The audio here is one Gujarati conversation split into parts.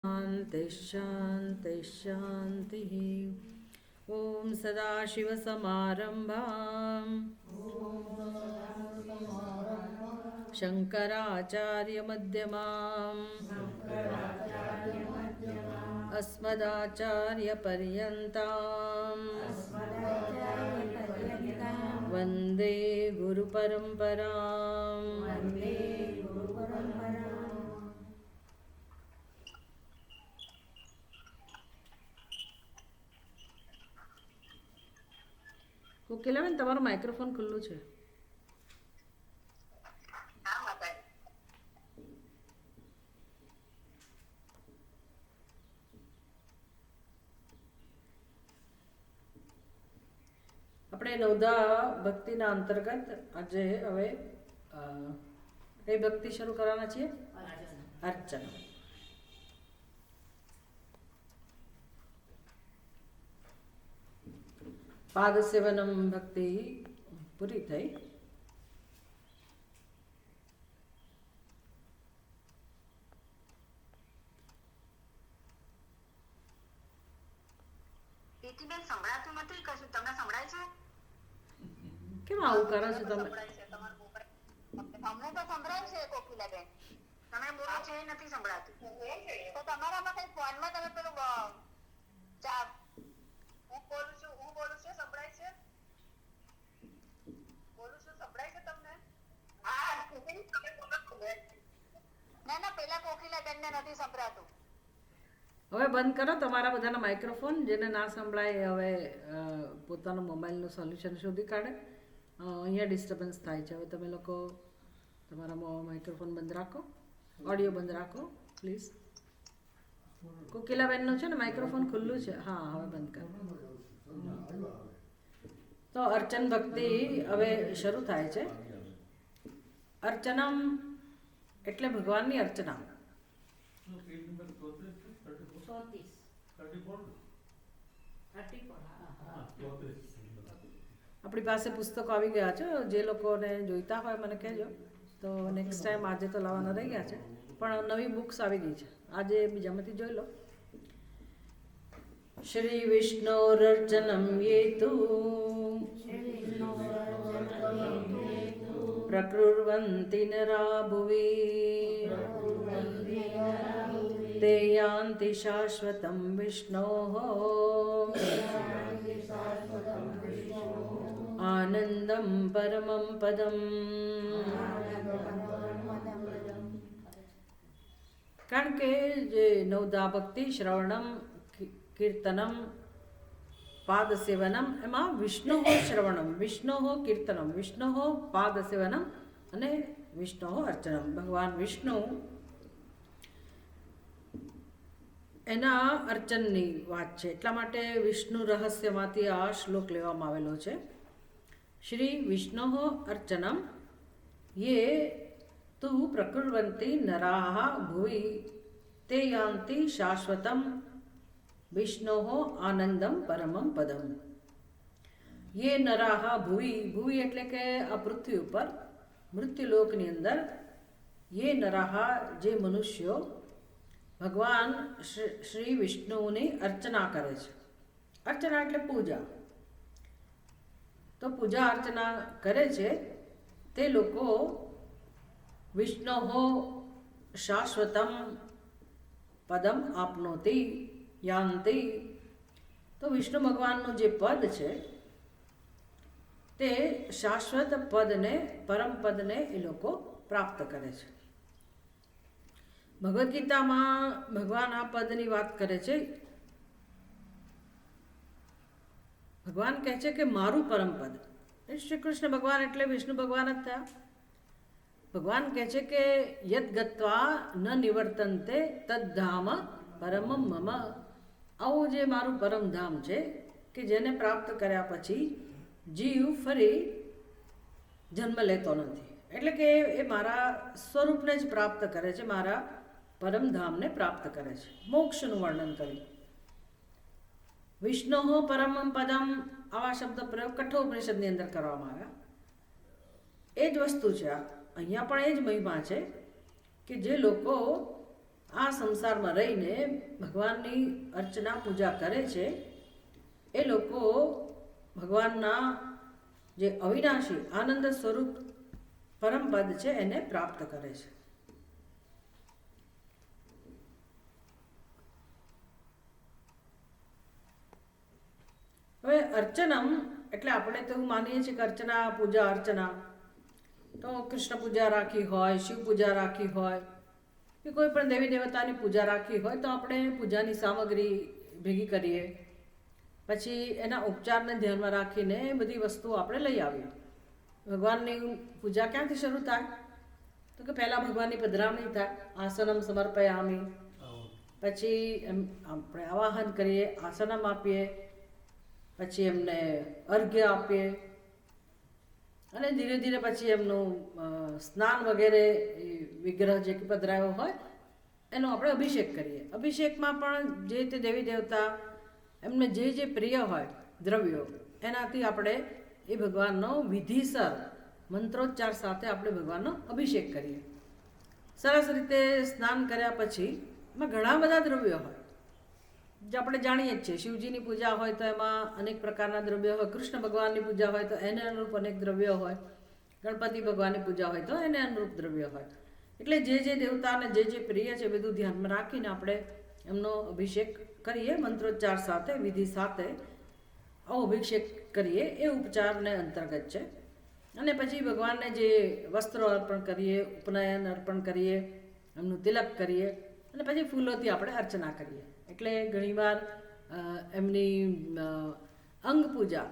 शांति शांति शांतिः। ओम सदाशिवसमारम्भां शंकराचार्यमध्यमाम् अस्मदाचार्यपर्यन्तां वन्दे गुरुपरम्पराम्। કોકિલાબેન, તમારું માઇક્રોફોન ખુલ્લું છે. આપણે નવદા ભક્તિના અંતર્ગત આજે હવે કઈ ભક્તિ શરૂ કરવાના છીએ? અર્ચન. પાદ સેવનમ ભક્તિ પૂરી થઈ. સંભળાતું નથી કશું. તમને સંભળાય છે? કેમ આવું કરો છો તમે? અમને તો સંભળાય છે કોકિલાબેન, તમે બોલો છે એ નથી સંભળાતું. તો તમારામાં કઈ ફોનમાં તમે પેલું હું બોલું છું સંભળાય છે? બોલું છું સંભળાય છે તમને? હા, ના પેલા કોકિલાબેન ને નથી સંભળાતું. હવે બંધ કરો તમારા બધાના માઇક્રોફોન. જેને ના સંભળાય હવે પોતાનું મોબાઈલનું સોલ્યુશન શોધી કાઢે. અહીંયા ડિસ્ટર્બન્સ થાય છે. હવે તમે લોકો તમારા માઇક્રોફોન બંધ રાખો, ઓડિયો બંધ રાખો પ્લીઝ. કોકિલાબેનનું છે ને માઇક્રોફોન ખુલ્લું છે. હા, હવે બંધ કરો. તો અર્ચન ભક્તિ હવે શરૂ થાય છે. અર્ચનમ એટલે ભગવાનની અર્ચના. આપણી પાસે પુસ્તકો આવી ગયા છે. જે લોકોને જોઈતા હોય મને કહેજો. તો નેક્સ્ટ ટાઈમ આજે તો લાવવાના રહી ગયા છે, પણ નવી બુક્સ આવી ગઈ છે. આજે બીજામાંથી જોઈ લો. શ્રી વિષ્ણોરર્ચનમ યેતુ પ્રકૃર્વંતિ નરા ભુવિ તે યાન્તિ શાશ્વતમ વિષ્ણોઃ આનંદમ પરમં પદમ. કારણ કે જે નવદા ભક્તિ શ્રવણમ કીર્તનમ પાદ સેવનમ, એમાં વિષ્ણુ શ્રવણમ, વિષ્ણુ કીર્તનમ, વિષ્ણુ પાદ સેવનમ અને વિષ્ણુ અર્ચનમ. ભગવાન વિષ્ણુ એના અર્ચનની વાત છે. એટલા માટે વિષ્ણુ રહસ્યમાંથી આ શ્લોક લેવામાં આવેલો છે. શ્રી વિષ્ણુ અર્ચનમ યે તુ પ્રકૃર્વંતિ નરાહ ભુવિ તે યાન્તિ શાશ્વતમ વિષ્ણો આનંદમ પરમમ પદમ. યે નરાહ ભુવિ, ભુવિ એટલે કે આ પૃથ્વી ઉપર મૃત્યુલોકની અંદર, યે નરાહ જે મનુષ્યો ભગવાન શ્રી વિષ્ણુની અર્ચના કરે છે. અર્ચના એટલે પૂજા. તો પૂજા અર્ચના કરે છે તે લોકો વિષ્ણો શાશ્વતમ પદમ આપનોતિ યાન્તિ. તો વિષ્ણુ ભગવાનનું જે પદ છે તે શાશ્વત પદને, પરમ પદને એ લોકો પ્રાપ્ત કરે છે. ભગવદ્ ગીતામાં ભગવાન આ પદની વાત કરે છે. ભગવાન કહે છે કે મારું પરમ પદ. શ્રી કૃષ્ણ ભગવાન એટલે વિષ્ણુ ભગવાન જ થયા. ભગવાન કહે છે કે યદ ગત્વા ન નિવર્તન્તે તદ્ધામ પરમમ મમ. આવું જે મારું પરમધામ છે કે જેને પ્રાપ્ત કર્યા પછી જીવ ફરી જન્મ લેતો નથી. એટલે કે એ મારા સ્વરૂપને જ પ્રાપ્ત કરે છે, મારા પરમધામને પ્રાપ્ત કરે છે. મોક્ષનું વર્ણન કર્યું. વિષ્ણુ પરમમ પદમ આવા શબ્દ પ્રયોગ કઠોપનિષદની અંદર કરવામાં આવ્યા. એ જ વસ્તુ છે. અહીંયા પણ એ જ મહિમા છે કે જે લોકો આ સંસારમાં રહીને ભગવાનની અર્ચના પૂજા કરે છે એ લોકો ભગવાનના જે અવિનાશી આનંદ સ્વરૂપ પરમપદ છે એને પ્રાપ્ત કરે છે. હવે અર્ચનમ એટલે આપણે તો એવું માનીએ છીએ કે અર્ચના પૂજા અર્ચના તો કૃષ્ણ પૂજા રાખી હોય, શિવ પૂજા રાખી હોય કે કોઈ પણ દેવી દેવતાની પૂજા રાખી હોય તો આપણે પૂજાની સામગ્રી ભેગી કરીએ, પછી એના ઉપચારને ધ્યાનમાં રાખીને બધી વસ્તુઓ આપણે લઈ આવીએ. ભગવાનની પૂજા ક્યાંથી શરૂ થાય? તો કે પહેલાં ભગવાનની પધરામણી થાય, આસનમ સમર્પયામી, પછી એમ આપણે આવાહન કરીએ, આસનમ આપીએ, પછી એમને અર્ઘ્ય આપીએ અને ધીરે ધીરે પછી એમનું સ્નાન વગેરે વિગ્રહ જે પધરાયો હોય એનો આપણે અભિષેક કરીએ. અભિષેકમાં પણ જે તે દેવી દેવતા એમને જે જે પ્રિય હોય દ્રવ્યો એનાથી આપણે એ ભગવાનનો વિધિસર મંત્રોચ્ચાર સાથે આપણે ભગવાનનો અભિષેક કરીએ. સરસ રીતે સ્નાન કર્યા પછી એમાં ઘણા બધા દ્રવ્યો હોય જે આપણે જાણીએ જ છીએ. શિવજીની પૂજા હોય તો એમાં અનેક પ્રકારના દ્રવ્યો હોય, કૃષ્ણ ભગવાનની પૂજા હોય તો એને અનુરૂપ અનેક દ્રવ્યો હોય, ગણપતિ ભગવાનની પૂજા હોય તો એને અનુરૂપ દ્રવ્યો હોય. એટલે જે જે દેવતાને જે જે પ્રિય છે બધું ધ્યાનમાં રાખીને આપણે એમનો અભિષેક કરીએ, મંત્રોચ્ચાર સાથે વિધિ સાથે આવો અભિષેક કરીએ એ ઉપચારને અંતર્ગત છે. અને પછી ભગવાનને જે વસ્ત્રો અર્પણ કરીએ, ઉપનયન અર્પણ કરીએ, એમનું તિલક કરીએ અને પછી ફૂલોથી આપણે અર્ચના કરીએ. એટલે ઘણીવાર એમની અંગ પૂજા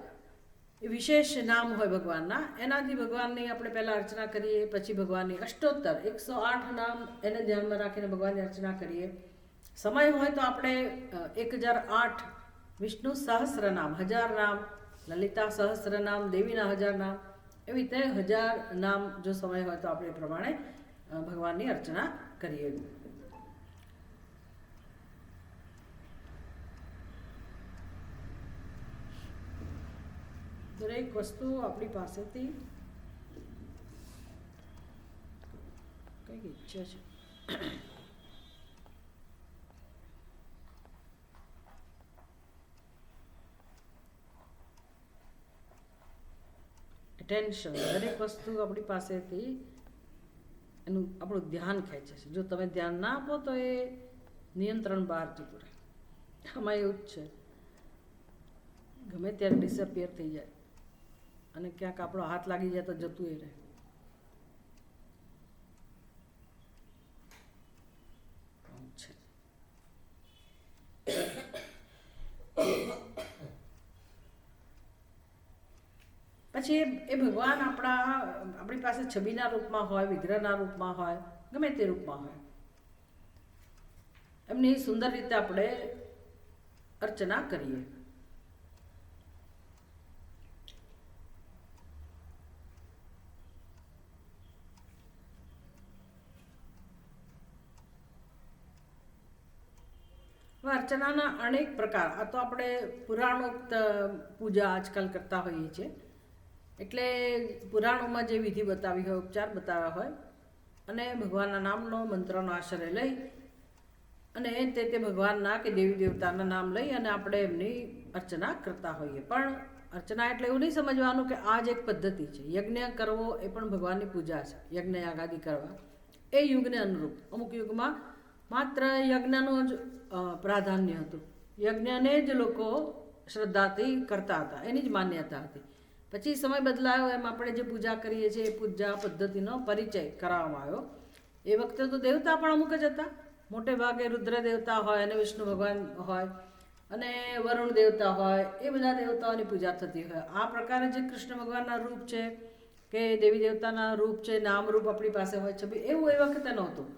એ વિશેષ નામ હોય ભગવાનના, એનાથી ભગવાનની આપણે પહેલાં અર્ચના કરીએ, પછી ભગવાનની અષ્ટોત્તર 108 નામ એને ધ્યાનમાં રાખીને ભગવાનની અર્ચના કરીએ. સમય હોય તો આપણે 1008 વિષ્ણુ સહસ્ર નામ, 1000 નામ, લલિતા સહસ્ર નામ, દેવીના 1000 નામ, એવી રીતે 1000 નામ જો સમય હોય તો આપણે એ પ્રમાણે ભગવાનની અર્ચના કરીએ. દરેક વસ્તુ આપણી પાસેથી કંઈક ઈચ્છે છે. એટેન્શન, દરેક વસ્તુ આપણી પાસેથી એનું આપણું ધ્યાન ખેંચે છે. જો તમે ધ્યાન ના આપો તો એ નિયંત્રણ બહાર જતું રહે. આમાં એવું જ છે, ગમે ત્યારે ડિસઅપિયર થઈ જાય અને ક્યાંક આપણો હાથ લાગી જાય તો જતું એ રહે. પછી એ ભગવાન આપણી પાસે છબીના રૂપમાં હોય, વિગ્રહના રૂપમાં હોય, ગમે તે રૂપમાં હોય, એમની સુંદર રીતે આપણે અર્ચના કરીએ. અર્ચનાના અનેક પ્રકાર, આ તો આપણે પુરાણોક્ત પૂજા આજકાલ કરતા હોઈએ છીએ. એટલે પુરાણોમાં જે વિધિ બતાવી હોય, ઉપચાર બતાવ્યા હોય અને ભગવાનના નામનો મંત્રનો આશ્રય લઈ અને તે ભગવાનના કે દેવી દેવતાના નામ લઈ અને આપણે એમની અર્ચના કરતા હોઈએ. પણ અર્ચના એટલે એવું નહીં સમજવાનું કે આ જ એક પદ્ધતિ છે. યજ્ઞ કરવો એ પણ ભગવાનની પૂજા છે. યજ્ઞ યાગાદિ કરવા એ યુગને અનુરૂપ. અમુક યુગમાં માત્ર યજ્ઞનું જ પ્રાધાન્ય હતું, યજ્ઞને જ લોકો શ્રદ્ધાથી કરતા હતા, એની જ માન્યતા હતી. પછી સમય બદલાયો એમ આપણે જે પૂજા કરીએ છીએ એ પૂજા પદ્ધતિનો પરિચય કરાવવામાં આવ્યો. એ વખતે તો દેવતા પણ અમુક જ હતા. મોટે ભાગે રુદ્ર દેવતા હોય અને વિષ્ણુ ભગવાન હોય અને વરુણ દેવતા હોય, એ બધા દેવતાઓની પૂજા થતી હોય. આ પ્રકારે જે કૃષ્ણ ભગવાનના રૂપ છે કે દેવી દેવતાના રૂપ છે, નામ રૂપ આપણી પાસે હોય છબી, એવું એ વખતે નહોતું.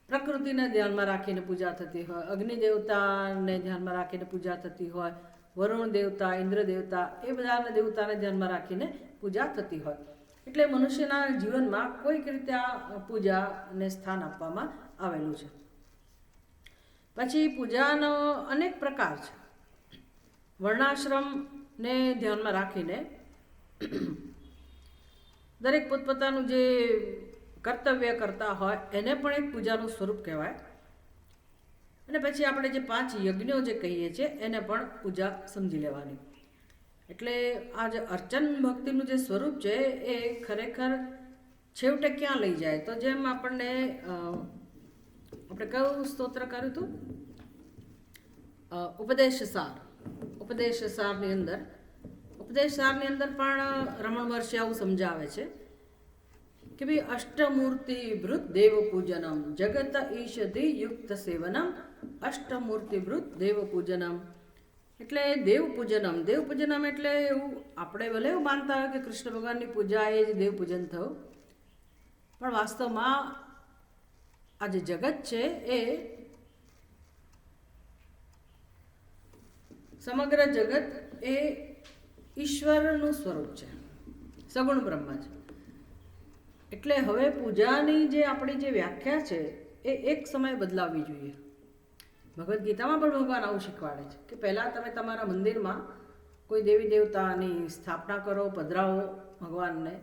પ્રકૃતિને ધ્યાનમાં રાખીને પૂજા થતી હોય, અગ્નિ દેવતાને ધ્યાનમાં રાખીને પૂજા થતી હોય, વરુણ દેવતા, ઇન્દ્ર દેવતા, એ બધા દેવતાને ધ્યાનમાં રાખીને પૂજા થતી હોય. એટલે મનુષ્યના જીવનમાં કોઈક રીતે આ પૂજાને સ્થાન આપવામાં આવેલું છે. પછી પૂજાનો અનેક પ્રકાર છે. વર્ણાશ્રમને ધ્યાનમાં રાખીને દરેક પોતપોતાનું જે કર્તવ્ય કરતા હોય એને પણ એક પૂજાનું સ્વરૂપ કહેવાય. અને પછી આપણે જે 5 યજ્ઞો જે કહીએ છીએ એને પણ પૂજા સમજી લેવાની. એટલે આ જે અર્ચન ભક્તિનું જે સ્વરૂપ છે એ ખરેખર છેવટે ક્યાં લઈ જાય, તો જેમ આપણે કયું સ્તોત્ર કર્યું હતું, ઉપદેશ સારની અંદર પણ રમણ મહર્ષિ આવું સમજાવે છે કે ભાઈ અષ્ટમૂર્તિ વૃત દેવ પૂજનમ જગત ઈશધિ યુક્ત સેવનમ અષ્ટમૂર્તિ વૃત દેવ પૂજનમ. એટલે દેવ પૂજનમ એટલે એવું આપણે ભલે એવું માનતા હોય કે કૃષ્ણ ભગવાનની પૂજા એ જ દેવ પૂજન થયું, પણ વાસ્તવમાં આ જે જગત છે એ સમગ્ર જગત એ ઈશ્વરનું સ્વરૂપ છે, સગુણ બ્રહ્મ છે. એટલે હવે પૂજાની જે આપણી જે વ્યાખ્યા છે એ એક સમય બદલાવવી જોઈએ. ભગવદ્ ગીતામાં પણ ભગવાન આવું શીખવાડે છે કે પહેલાં તમે તમારા મંદિરમાં કોઈ દેવી દેવતાની સ્થાપના કરો, પધરાવો ભગવાનને,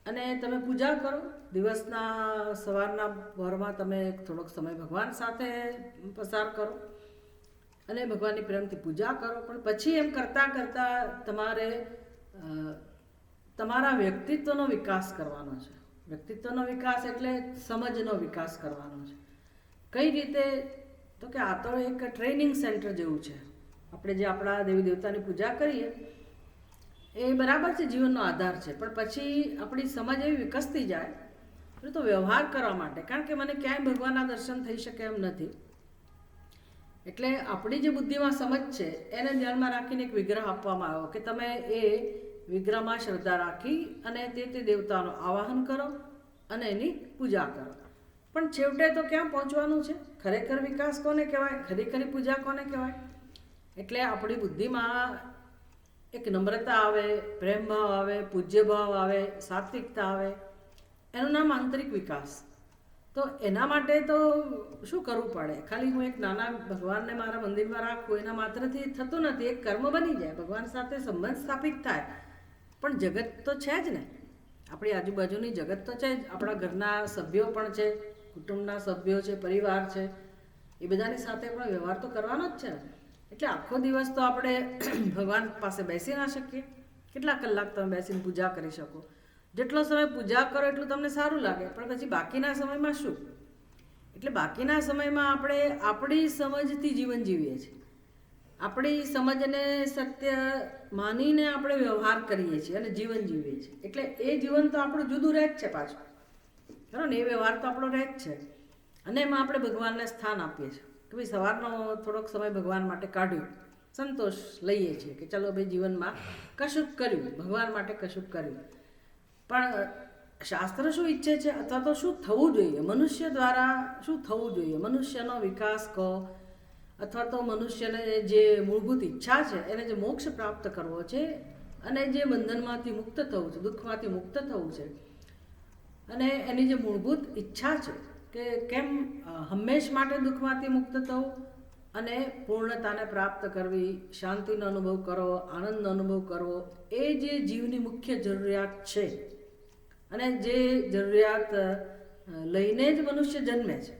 અને તમે પૂજા કરો. દિવસના સવારના પહોરમાં તમે થોડોક સમય ભગવાન સાથે પસાર કરો અને ભગવાનની પ્રેમથી પૂજા કરો. પણ પછી એમ કરતાં કરતાં તમારે તમારા વ્યક્તિત્વનો વિકાસ કરવાનો છે. વ્યક્તિત્વનો વિકાસ એટલે સમજનો વિકાસ કરવાનો છે. કઈ રીતે, તો કે આ તો એક ટ્રેનિંગ સેન્ટર જેવું છે. આપણે જે આપણા દેવી દેવતાની પૂજા કરીએ એ બરાબર છે, જીવનનો આધાર છે, પણ પછી આપણી સમજ એવી વિકસતી જાય તો વ્યવહાર કરવા માટે, કારણ કે મને ક્યાંય ભગવાનના દર્શન થઈ શકે એમ નથી. એટલે આપણી જે બુદ્ધિમાં સમજ છે એને ધ્યાનમાં રાખીને એક વિગ્રહ આપવામાં આવ્યો કે તમે એ વિગ્રહમાં શ્રદ્ધા રાખી અને તે દેવતાનું આવાહન કરો અને એની પૂજા કરો. પણ છેવટે તો ક્યાં પહોંચવાનું છે? ખરેખર વિકાસ કોને કહેવાય, ખરેખરી પૂજા કોને કહેવાય? એટલે આપણી બુદ્ધિમાં એક નમ્રતા આવે, પ્રેમ ભાવ આવે, પૂજ્ય ભાવ આવે, સાત્વિકતા આવે, એનું નામ આંતરિક વિકાસ. તો એના માટે તો શું કરવું પડે? ખાલી હું એક નાના ભગવાનને મારા મંદિરમાં રાખું એના માત્રથી થતું નથી. એક કર્મ બની જાય, ભગવાન સાથે સંબંધ સ્થાપિત થાય. પણ જગત તો છે જ ને, આપણી આજુબાજુની જગત તો છે જ, આપણા ઘરના સભ્યો પણ છે, કુટુંબના સભ્યો છે, પરિવાર છે, એ બધાની સાથે પણ વ્યવહાર તો કરવાનો જ છે ને. એટલે આખો દિવસ તો આપણે ભગવાન પાસે બેસી ના શકીએ. કેટલા કલાક તમે બેસીને પૂજા કરી શકો? જેટલો સમય પૂજા કરો એટલું તમને સારું લાગે, પણ પછી બાકીના સમયમાં શું? એટલે બાકીના સમયમાં આપણે આપણી સમજથી જીવન જીવીએ છીએ, આપણી સમજને સત્ય માનીને આપણે વ્યવહાર કરીએ છીએ અને જીવન જીવીએ છીએ. એટલે એ જીવન તો આપણું જુદું રહે જ છે પાછું, ખરો ને? એ વ્યવહાર તો આપણો રહે જ છે. અને એમાં આપણે ભગવાનને સ્થાન આપીએ છીએ કે ભાઈ સવારનો થોડોક સમય ભગવાન માટે કાઢ્યું, સંતોષ લઈએ છીએ કે ચલો ભાઈ જીવનમાં કશુંક કર્યું, ભગવાન માટે કશુંક કર્યું. પણ શાસ્ત્ર શું ઈચ્છે છે, અથવા તો શું થવું જોઈએ, મનુષ્ય દ્વારા શું થવું જોઈએ, મનુષ્યનો વિકાસ કહો, અથવા તો મનુષ્યને જે મૂળભૂત ઈચ્છા છે એને જે મોક્ષ પ્રાપ્ત કરવો છે અને જે બંધનમાંથી મુક્ત થવું છે, દુઃખમાંથી મુક્ત થવું છે, અને એની જે મૂળભૂત ઈચ્છા છે કે કેમ હંમેશ માટે દુઃખમાંથી મુક્ત થવું અને પૂર્ણતાને પ્રાપ્ત કરવી, શાંતિનો અનુભવ કરવો, આનંદનો અનુભવ કરવો, એ જે જીવની મુખ્ય જરૂરિયાત છે અને જે જરૂરિયાત લઈને જ મનુષ્ય જન્મે છે.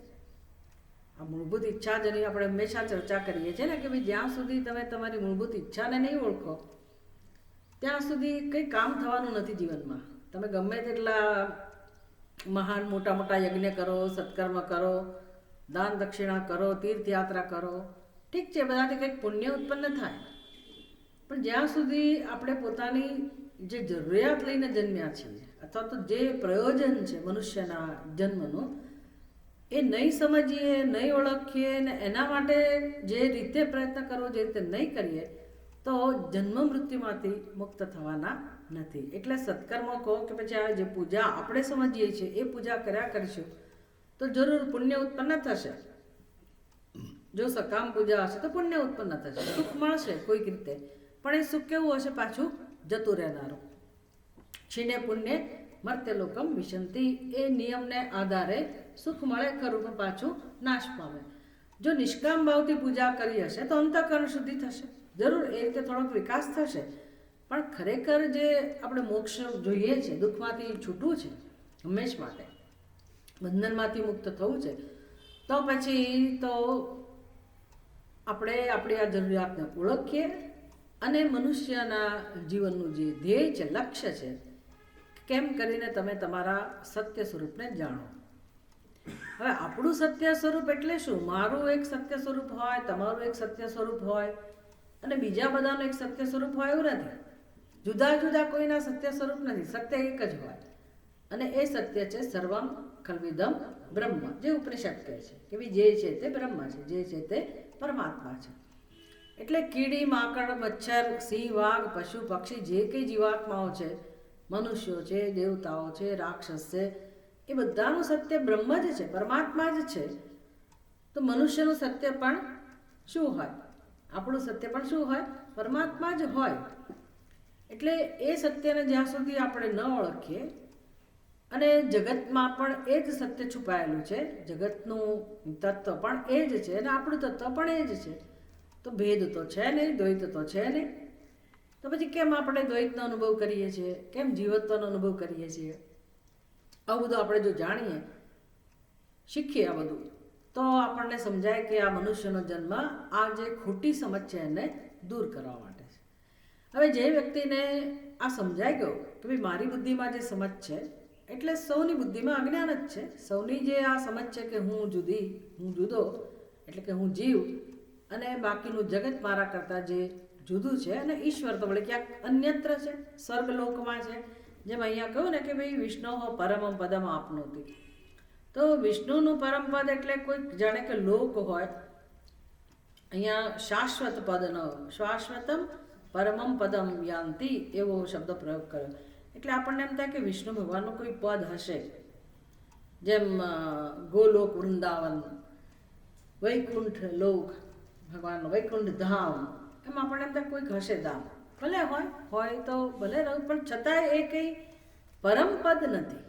આ મૂળભૂત ઈચ્છા જેની આપણે હંમેશા ચર્ચા કરીએ છીએ ને કે ભાઈ જ્યાં સુધી તમે તમારી મૂળભૂત ઈચ્છાને નહીં ઓળખો ત્યાં સુધી કંઈ કામ થવાનું નથી જીવનમાં. તમે ગમે તેટલા મહાન મોટા મોટા યજ્ઞ કરો, સત્કર્મ કરો, દાન દક્ષિણા કરો, તીર્થયાત્રા કરો, ઠીક છે, બધાથી કંઈક પુણ્ય ઉત્પન્ન થાય, પણ જ્યાં સુધી આપણે પોતાની જે જરૂરિયાત લઈને જન્મ્યા છીએ અથવા તો જે પ્રયોજન છે મનુષ્યના જન્મનું એ નહીં સમજીએ, નહીં ઓળખીએ ને એના માટે જે રીતે પ્રયત્ન કરવો જે રીતે નહીં કરીએ તો જન્મ મૃત્યુમાંથી મુક્ત થવાના નથી. એટલે સત્કર્મો કહો કે પછી આ જે પૂજા આપણે સમજીએ છીએ એ પૂજા કર્યા કરીશું તો જરૂર પુણ્ય ઉત્પન્ન થશે. જો સકામ પૂજા હશે તો પુણ્ય ઉત્પન્ન થશે, સુખ મળશે કોઈક રીતે, પણ એ સુખ કેવું હશે? પાછું જતું રહેનારું. ક્ષીણે પુણ્ય મર્ત્ય લોકમ વિશંતિ, એ નિયમને આધારે સુખ મળે ખરું પણ પાછું નાશ પામે. જો નિષ્કામ ભાવથી પૂજા કરી હશે તો અંતઃકરણ શુદ્ધિ થશે, જરૂર એ રીતે થોડોક વિકાસ થશે, પણ ખરેખર જે આપણે મોક્ષ જોઈએ છે, દુઃખમાંથી છૂટવું છે હંમેશ માટે, બંધનમાંથી મુક્ત થવું છે, તો પછી તો આપણે આપણી આ જરૂરિયાતને ઓળખીએ અને મનુષ્યના જીવનનું જે ધ્યેય છે, લક્ષ્ય છે, કેમ કરીને તમે તમારા સત્ય સ્વરૂપને જાણો. હવે આપણું સત્ય સ્વરૂપ એટલે શું? મારું એક સત્ય સ્વરૂપ હોય, તમારું એક સત્ય સ્વરૂપ હોય અને બીજા બધાનું એક સત્ય સ્વરૂપ હોય એવું નથી. જુદા જુદા કોઈના સત્ય સ્વરૂપ નથી, સત્ય એક જ હોય. અને એ સત્ય છે સર્વમ ખલ્વિદમ બ્રહ્મ, જે ઉપનિષદ કહે છે કે ભાઈ જે છે તે બ્રહ્મ છે, જે છે તે પરમાત્મા છે. એટલે કીડી, માકડ, મચ્છર, સિંહ, વાઘ, પશુ, પક્ષી, જે કંઈ જીવાત્માઓ છે, મનુષ્યો છે, દેવતાઓ છે, રાક્ષસ છે, એ બધાનું સત્ય બ્રહ્મ જ છે, પરમાત્મા જ છે. તો મનુષ્યનું સત્ય પણ શું હોય? આપણું સત્ય પણ શું હોય? પરમાત્મા જ હોય. એટલે એ સત્યને જ્યાં સુધી આપણે ન ઓળખીએ, અને જગતમાં પણ એ જ સત્ય છુપાયેલું છે, જગતનું તત્વ પણ એ જ છે અને આપણું તત્વ પણ એ જ છે, તો ભેદ તો છે નહીં, દ્વૈત તો છે નહીં. તો પછી કેમ આપણે દ્વૈતનો અનુભવ કરીએ છીએ? કેમ જીવત્વનો અનુભવ કરીએ છીએ? આવું બધું આપણે જો જાણીએ, શીખીએ આ બધું, તો આપણને સમજાય કે આ મનુષ્યનો જન્મ આ જે ખોટી સમજ છે એને દૂર કરવા માટે છે. હવે જે વ્યક્તિને આ સમજાઈ ગયો કે ભાઈ મારી બુદ્ધિમાં જે સમજ છે, એટલે સૌની બુદ્ધિમાં અજ્ઞાન જ છે, સૌની જે આ સમજ છે કે હું જુદી, હું જુદો, એટલે કે હું જીવ અને બાકીનું જગત મારા કરતાં જે જુદું છે, અને ઈશ્વર તો વળે ક્યાંક અન્યત્ર છે, સ્વર્ગલોકમાં છે. જેમ અહીંયા કહ્યું ને કે ભાઈ વિષ્ણુ પરમમ પદમ આપનોતી, તો વિષ્ણુનું પરમ પદ એટલે કોઈ જાણે કે લોક હોય. અહીંયા શાશ્વત પદ ન, શાશ્વતમ પરમમ પદમ યાંતિ એવો શબ્દ પ્રયોગ કર્યો. એટલે આપણને એમ થાય કે વિષ્ણુ ભગવાનનું કોઈ પદ હશે, જેમ ગોલોક, વૃંદાવન, વૈકુંઠ લોક, ભગવાનનું વૈકુંઠ ધામ, એમ આપણને એમ થાય કોઈક હશે ધામ. ભલે હોય તો ભલે રહું, પણ છતાંય એ કંઈ પરમપદ નથી,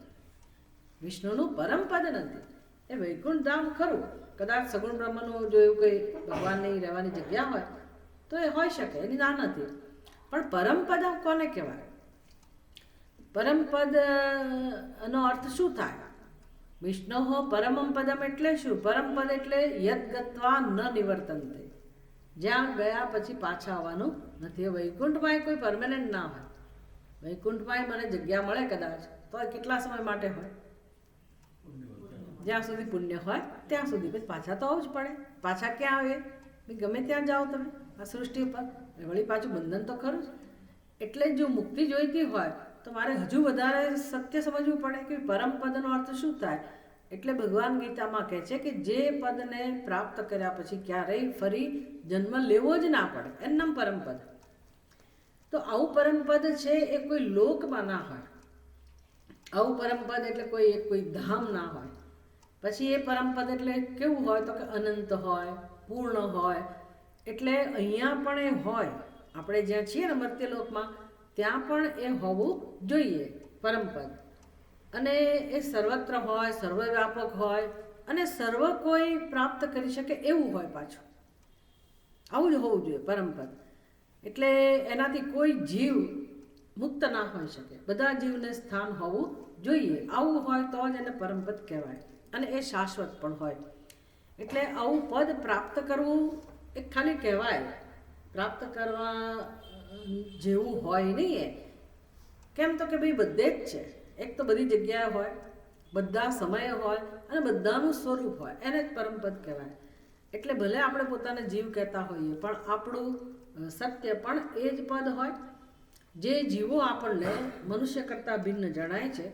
વિષ્ણુનું પરમપદ નથી. એ વૈકુંઠ ધામ ખરું, કદાચ સગુણ બ્રહ્મનું જો એવું કંઈ ભગવાનની રહેવાની જગ્યા હોય તો એ હોઈ શકે, એની ના નથી. પણ પરમપદ કોને કહેવાય? પરમપદ નો અર્થ શું થાય? વિષ્ણુ પરમમ પદમ એટલે શું? પરમપદ એટલે યદ ગત્વા ન નિવર્તન્તે, જ્યાં ગયા પછી પાછા આવવાનું નથી. વૈકુંઠમાં કોઈ પરમેનન્ટ ના હોય. વૈકુંઠમાં મને જગ્યા મળે કદાચ, તો કેટલા સમય માટે હોય? જ્યાં સુધી પુણ્ય હોય ત્યાં સુધી. પછી પાછા તો આવવું જ પડે. પાછા ક્યાં આવે? ગમે ત્યાં જાઓ તમે આ સૃષ્ટિ ઉપર, વળી પાછું બંધન તો ખરું જ. એટલે જો મુક્તિ જોઈતી હોય તો મારે હજુ વધારે સત્ય સમજવું પડે કે પરમપદનો અર્થ શું થાય. એટલે ભગવાન ગીતામાં કહે છે કે જે પદને પ્રાપ્ત કર્યા પછી ક્યારેય ફરી જન્મ લેવો જ ના પડે, એનું નામ પરમપદ. તો આવું પરમપદ છે એ કોઈ લોકમાં ના હોય. આવું પરમપદ એટલે કોઈ ધામ ના હોય. પછી એ પરમપદ એટલે કેવું હોય? તો કે અનંત હોય, પૂર્ણ હોય. એટલે અહીંયા પણ એ હોય, આપણે જ્યાં છીએ ને મર્ત્યલોકમાં, ત્યાં પણ એ હોવું જોઈએ પરમપદ. અને એ સર્વત્ર હોય, સર્વવ્યાપક હોય અને સર્વ કોઈ પ્રાપ્ત કરી શકે એવું હોય પાછું. આવું જ હોવું જોઈએ પરમપદ. એટલે એનાથી કોઈ જીવ મુક્ત ના હોઈ શકે, બધા જીવને સ્થાન હોવું જોઈએ. આવું હોય તો જ એને પરમપદ કહેવાય, અને એ શાશ્વત પણ હોય. એટલે આવું પદ પ્રાપ્ત કરવું એ ખાલી કહેવાય, પ્રાપ્ત કરવા જેવું હોય નહીં એ. કેમ? તો કે ભાઈ બધે જ છે. એક તો બધી જગ્યાએ હોય, બધા સમયે હોય અને બધાનું સ્વરૂપ હોય, એને જ પરમપદ કહેવાય. એટલે ભલે આપણે પોતાને જીવ કહેતા હોઈએ, પણ આપણું સત્ય પણ એ જ પદ હોય. જે જીવો આપણને મનુષ્ય કરતાં ભિન્ન જણાય છે,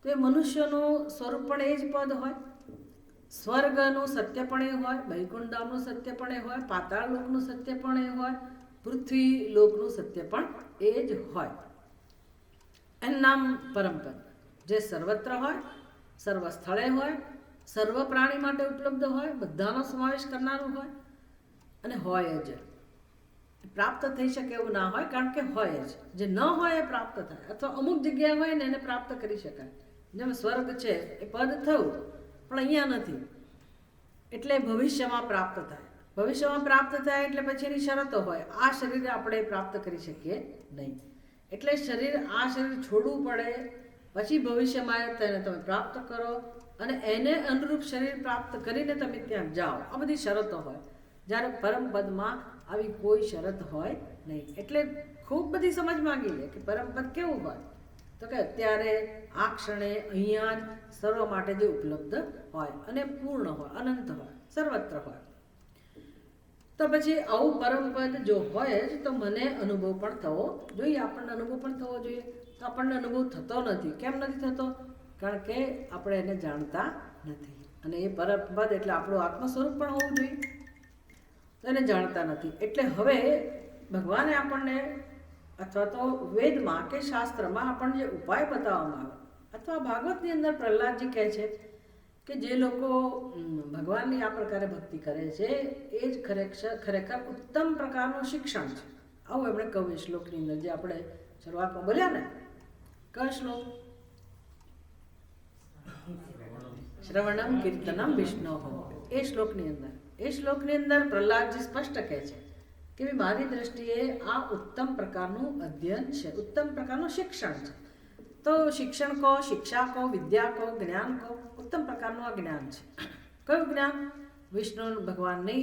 તો એ મનુષ્યનું સ્વરૂપ પણ એ જ પદ હોય. સ્વર્ગનું સત્ય પણ એ હોય, વૈકુંઠ ધામનું સત્ય પણ એ હોય, પાતાળ લોકનું સત્ય પણ એ હોય, પૃથ્વી લોકનું સત્ય પણ એ જ હોય. એનું નામ પરમપદ, જે સર્વત્ર હોય, સર્વ સ્થળે હોય, સર્વ પ્રાણી માટે ઉપલબ્ધ હોય, બધાનો સમાવેશ કરનારું હોય અને હોય જ. પ્રાપ્ત થઈ શકે એવું ના હોય, કારણ કે હોય જ. જે ન હોય એ પ્રાપ્ત થાય, અથવા અમુક જગ્યાએ હોય ને એને પ્રાપ્ત કરી શકાય. જેમ સ્વર્ગ છે એ પદ થયું, પણ અહીંયા નથી, એટલે ભવિષ્યમાં પ્રાપ્ત થાય. ભવિષ્યમાં પ્રાપ્ત થાય એટલે પછી એની શરતો હોય. આ શરીરે આપણે પ્રાપ્ત કરી શકીએ નહીં. એટલે આ શરીર છોડવું પડે, પછી ભવિષ્યમાં તેને તમે પ્રાપ્ત કરો અને એને અનુરૂપ શરીર પ્રાપ્ત કરીને તમે ત્યાં જાઓ. આ બધી શરતો હોય. જ્યારે પરમપદમાં આવી કોઈ શરત હોય નહીં. એટલે ખૂબ બધી સમજ માંગી લે કે પરમપદ કેવું હોય, તો કે અત્યારે આ ક્ષણે અહીંયા જ સર્વ માટે જે ઉપલબ્ધ હોય અને પૂર્ણ હોય, અનંત હોય, સર્વત્ર હોય. તો પછી આવું પરમપદ જો હોય જ તો મને અનુભવ પણ થવો જોઈએ, આપણને અનુભવ પણ થવો જોઈએ. તો આપણને અનુભવ થતો નથી. કેમ નથી થતો? કારણ કે આપણે એને જાણતા નથી. અને એ પરમપદ એટલે આપણું આત્મ સ્વરૂપ પણ હોવું જોઈએ, તો એને જાણતા નથી. એટલે હવે ભગવાને આપણને અથવા તો વેદમાં કે શાસ્ત્રમાં આપણને જે ઉપાય બતાવવામાં આવે, અથવા ભાગવતની અંદર પ્રહલાદજી કહે છે કે જે લોકો ભગવાનની આ પ્રકારે ભક્તિ કરે છે એ જ ખરેખર ઉત્તમ પ્રકારનું શિક્ષણ છે. આવું એમણે કહ્યું એ શ્લોકની અંદર, જે આપણે શરૂઆતમાં બોલ્યા ને. કયો શ્લોક? શ્રવણમ કીર્તનમ વિષ્ણુ. એ શ્લોકની અંદર પ્રહલાદજી સ્પષ્ટ કહે છે કે મારી દ્રષ્ટિએ આ ઉત્તમ પ્રકારનું અધ્યયન છે, ઉત્તમ પ્રકારનું શિક્ષણ છે. તો શિક્ષણ કહો, શિક્ષા કહો, વિદ્યા કહો, જ્ઞાન કહો, ઉત્તમ પ્રકારનું આ જ્ઞાન છે. કયું જ્ઞાન? વિષ્ણુ ભગવાનની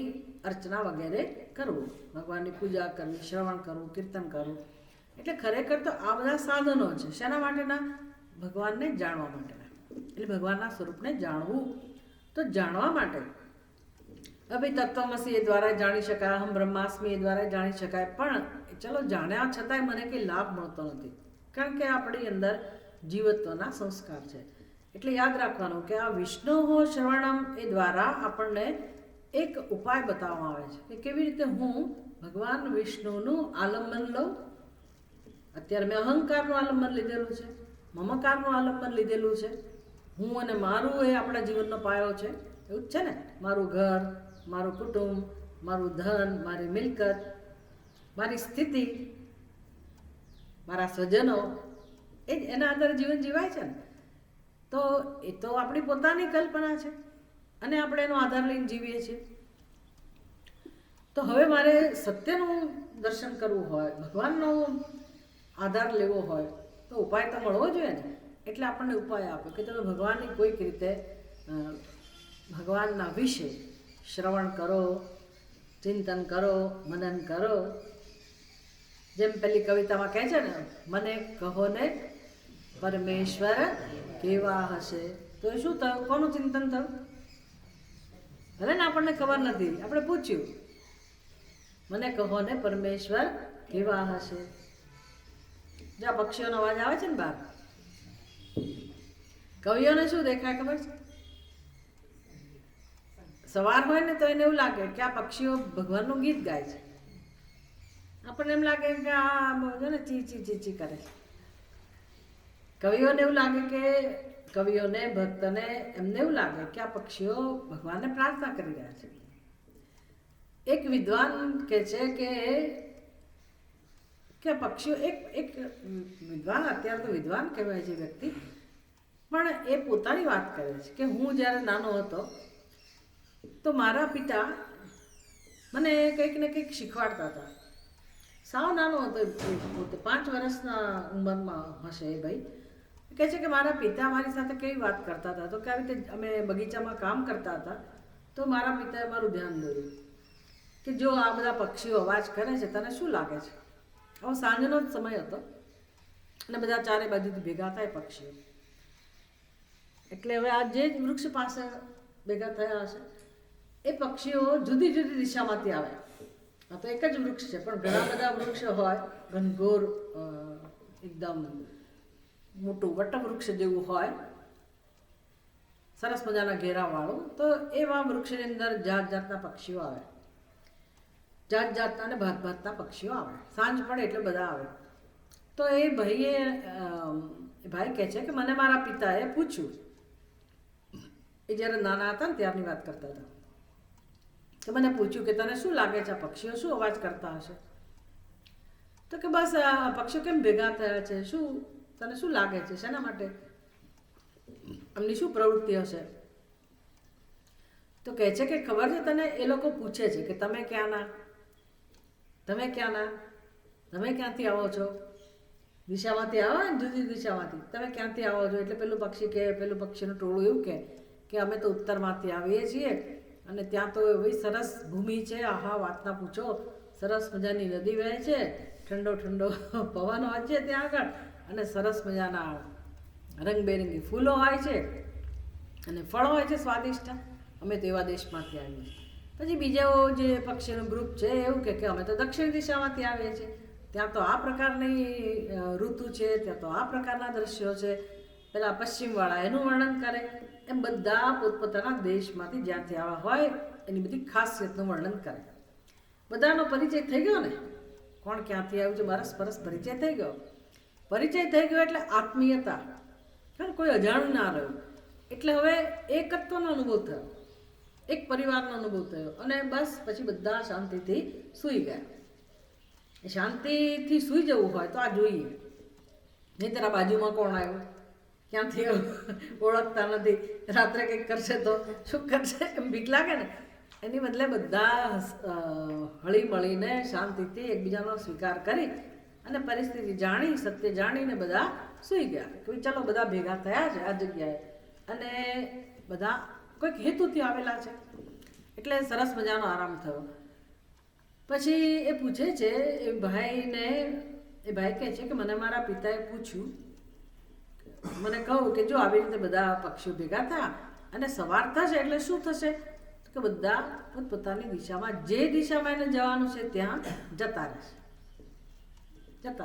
અર્ચના વગેરે કરવું, ભગવાનની પૂજા કરવી, શ્રવણ કરવું, કીર્તન કરવું. એટલે ખરેખર તો આ બધા સાધનો છે. શેના માટેના? ભગવાનને જાણવા માટેના. એટલે ભગવાનના સ્વરૂપને જાણવું. તો જાણવા માટે હવે તત્વમસી એ દ્વારા જાણી શકાય, અહમ બ્રહ્માસ્મિ એ દ્વારા જાણી શકાય. પણ ચલો જાણ્યા છતાંય મને કંઈ લાભ મળતો નથી, કારણ કે આપણી અંદર જીવત્વના સંસ્કાર છે. એટલે યાદ રાખવાનું કે આ વિષ્ણુ શ્રવણમ એ દ્વારા આપણને એક ઉપાય બતાવવામાં આવે છે કે કેવી રીતે હું ભગવાન વિષ્ણુનું આલંબન લઉં. અત્યારે મેં અહંકારનું આલંબન લીધેલું છે, મમકારનું આલંબન લીધેલું છે. હું અને મારું એ આપણા જીવનનો પાયો છે. એવું જ છે ને. મારું ઘર, મારું કુટુંબ, મારું ધન, મારી મિલકત, મારી સ્થિતિ, મારા સ્વજનો, એ જ એના આધારે જીવન જીવાય છે ને. તો એ તો આપણી પોતાની કલ્પના છે અને આપણે એનો આધાર લઈને જીવીએ છીએ. તો હવે મારે સત્યનું દર્શન કરવું હોય, ભગવાનનો આધાર લેવો હોય, તો ઉપાય તો મળવો જોઈએ ને. એટલે આપણને ઉપાય આપ્યો કે તમે ભગવાનની કોઈક રીતે ભગવાનના વિશે શ્રવણ કરો, ચિંતન કરો, મનન કરો. જેમ પેલી કવિતામાં કહે છે ને, મને કહો ને પરમેશ્વર કેવા હશે. તો એ શું થયું? કોનું ચિંતન થયું? ભલે ને આપણને ખબર નથી, આપણે પૂછ્યું, મને કહો ને પરમેશ્વર કેવા હશે. જ્યાં પક્ષીઓનો અવાજ આવે છે ને બહાર, કવિઓને શું દેખાય ખબર છે? સવાર હોય ને તો એને એવું લાગે કે આ પક્ષીઓ ભગવાનનું ગીત ગાય છે. આપણને એમ લાગે કે આ ને ચી ચી ચી ચી કરે છે. કવિઓને એવું લાગે કે કવિઓને, ભક્તને એમને એવું લાગે કે આ પક્ષીઓ ભગવાનને પ્રાર્થના કરી રહ્યા છે. એક વિદ્વાન કહે છે કે પક્ષીઓ એક વિદ્વાન, અત્યારે તો વિદ્વાન કહેવાય છે વ્યક્તિ, પણ એ પોતાની વાત કરે છે કે હું જ્યારે નાનો હતો તો મારા પિતા મને કંઈક ને કંઈક શીખવાડતા હતા. સાવ નાનો હતો, પોતે 5 વર્ષના ઉંમરમાં હશે એ ભાઈ. કહે છે કે મારા પિતા મારી સાથે કેવી વાત કરતા હતા. તો કે આવી રીતે અમે બગીચામાં કામ કરતા હતા તો મારા પિતાએ મારું ધ્યાન દોર્યું કે જો આ બધા પક્ષીઓ અવાજ કરે છે, તને શું લાગે છે? હવે સાંજનો જ સમય હતો અને બધા ચારે બાજુથી ભેગા થાય પક્ષીઓ. એટલે હવે આ જે વૃક્ષ પાસે ભેગા થયા હશે એ પક્ષીઓ જુદી જુદી દિશામાંથી આવે. આ તો એક જ વૃક્ષ છે, પણ ઘણા બધા વૃક્ષ હોય, ઘનઘોર એકદમ મોટું વટવૃક્ષ જેવું હોય, સરસ મજાના ઘેરાવાળું. તો એવા વૃક્ષની અંદર જાત જાતના પક્ષીઓ આવે, જાત જાતના અને ભાત ભાતના પક્ષીઓ આવે. સાંજ પડે એટલે બધા આવે. તો એ ભાઈ કહે છે કે મને મારા પિતાએ પૂછ્યું, એ જ્યારે નાના હતા ને ત્યારની વાત કરતા હતા, તો મને પૂછ્યું કે તને શું લાગે છે આ પક્ષીઓ શું અવાજ કરતા હશે? તો કે બસ આ પક્ષીઓ કેમ ભેગા થયા છે, શું તને શું લાગે છે, શેના માટે, એમની શું પ્રવૃત્તિ હશે? તો કહે છે કે ખબર છે તને, એ લોકો પૂછે છે કે તમે ક્યાંના, તમે ક્યાંના, તમે ક્યાંથી આવો છો? દિશામાંથી આવો ને, જુદી દિશામાંથી, તમે ક્યાંથી આવો છો? એટલે પેલું પક્ષી કે, પેલું પક્ષીનું ટોળું એવું કે અમે તો ઉત્તરમાંથી આવીએ છીએ અને ત્યાં તો એવી સરસ ભૂમિ છે, આહા વાત ના પૂછો. સરસ મજાની નદી વહે છે, ઠંડો ઠંડો પવન હોય છે ત્યાં આગળ, અને સરસ મજાના રંગબેરંગી ફૂલો હોય છે અને ફળો હોય છે સ્વાદિષ્ટ. અમે તો એવા દેશમાંથી આવીએ છીએ. પછી બીજો જે પક્ષીનું ગ્રુપ છે એવું કે અમે તો દક્ષિણ દિશામાંથી આવીએ છીએ, ત્યાં તો આ પ્રકારની ઋતુ છે, ત્યાં તો આ પ્રકારના દ્રશ્યો છે. પેલા પશ્ચિમવાળા એનું વર્ણન કરે. એમ બધા પોતપોતાના દેશમાંથી જ્યાંથી આવ્યા હોય એની બધી ખાસિયતનું વર્ણન કરે. બધાનો પરિચય થઈ ગયો ને, કોણ ક્યાંથી આવ્યું છે બરસ પરસ પરિચય થઈ ગયો. પરિચય થઈ ગયો એટલે આત્મીયતા, કારણ કોઈ અજાણું ના રહ્યું. એટલે હવે એકત્વનો અનુભવ થયો, એક પરિવારનો અનુભવ થયો, અને બસ પછી બધા શાંતિથી સૂઈ ગયા. શાંતિથી સૂઈ જવું હોય તો આ જોઈએ, નહીં તારા બાજુમાં કોણ આવ્યું, ક્યાંથી ઓળખતા નથી, રાત્રે કંઈક કરશે તો શું કરશે એમ બીક લાગે ને. એની બદલે બધા હળી મળીને શાંતિથી એકબીજાનો સ્વીકાર કરી અને પરિસ્થિતિ જાણી, સત્ય જાણીને બધા સૂઈ ગયા કે ચાલો બધા ભેગા થયા છે આ જગ્યાએ, અને બધા કોઈક હેતુથી આવેલા છે, એટલે સરસ મજાનો આરામ થયો. પછી એ પૂછે છે એ ભાઈ કહે છે કે મને મારા પિતાએ પૂછ્યું, મને કહું કે જો આવી રીતે બધા પક્ષીઓ ભેગા થયા અને સવાર થશે એટલે શું થશે, કે બધા પોતપોતાની દિશામાં, જે દિશામાં એને જવાનું છે ત્યાં જતા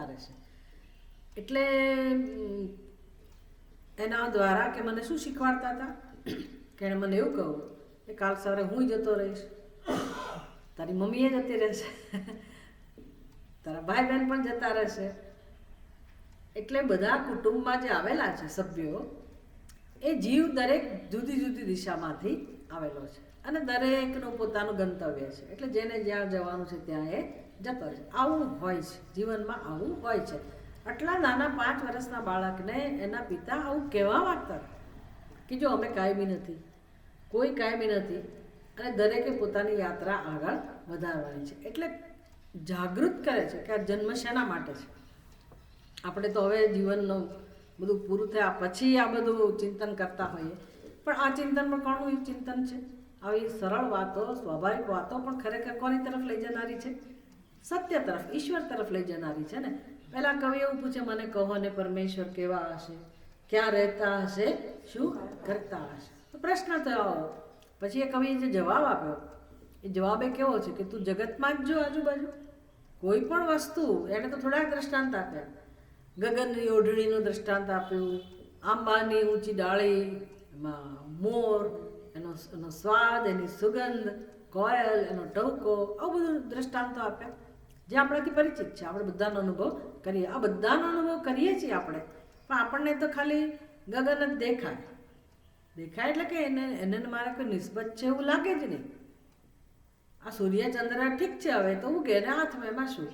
રહેશે. એટલે એના દ્વારા કે મને શું શીખવાડતા હતા કે એણે મને એવું કહું કે કાલ સવારે હું જતો રહીશ, તારી મમ્મીએ જતી રહેશે, તારા ભાઈ બહેન પણ જતા રહેશે. એટલે બધા કુટુંબમાં જે આવેલા છે સભ્યો, એ જીવ દરેક જુદી જુદી દિશામાંથી આવેલો છે, અને દરેકનું પોતાનું ગંતવ્ય છે. એટલે જેને જ્યાં જવાનું છે ત્યાં એ જતો રહે. આવું હોય છે જીવનમાં, આવું હોય છે. આટલા નાના 5 વર્ષના બાળકને એના પિતા આવું કહેવા માંગતા કે જો અમે કાયમી નથી, કોઈ કાયમી નથી, અને દરેકે પોતાની યાત્રા આગળ વધારવાની છે. એટલે જાગૃત કરે છે કે આ જન્મ શેના માટે છે. આપણે તો હવે જીવનનું બધું પૂરું થયા પછી આ બધું ચિંતન કરતા હોઈએ, પણ આ ચિંતનમાં કોનું ચિંતન છે? આવી સરળ વાતો, સ્વાભાવિક વાતો પણ ખરેખર કોની તરફ લઈ જનારી છે? સત્ય તરફ, ઈશ્વર તરફ લઈ જનારી છે ને. પહેલાં કવિ એવું પૂછે, મને કહો ને પરમેશ્વર કેવા હશે, ક્યાં રહેતા હશે, શું કરતા હશે. તો પ્રશ્ન થયો. પછી એ કવિએ જે જવાબ આપ્યો, એ જવાબ એ કેવો છે કે તું જગતમાં જ જો આજુબાજુ કોઈ પણ વસ્તુ, એને તો થોડાક દ્રષ્ટાંત આપ્યા. ગગનની ઓઢણીનું દ્રષ્ટાંત આપ્યું, આંબાની ઊંચી ડાળી, એમાં મોર, એનો સ્વાદ, એની સુગંધ, કોયલ, એનો ટહુકો, આવું બધું દ્રષ્ટાંતો આપ્યા જે આપણાથી પરિચિત છે. આપણે બધાનો અનુભવ કરીએ, આ બધાનો અનુભવ કરીએ છીએ આપણે, પણ આપણને તો ખાલી ગગન જ દેખાય એટલે કે એને મારે કોઈ નિસ્બત છે એવું લાગે જ નહીં. આ સૂર્ય ચંદ્ર ઠીક છે, હવે તો ઉગે ને હાથમાં, એમાં શું.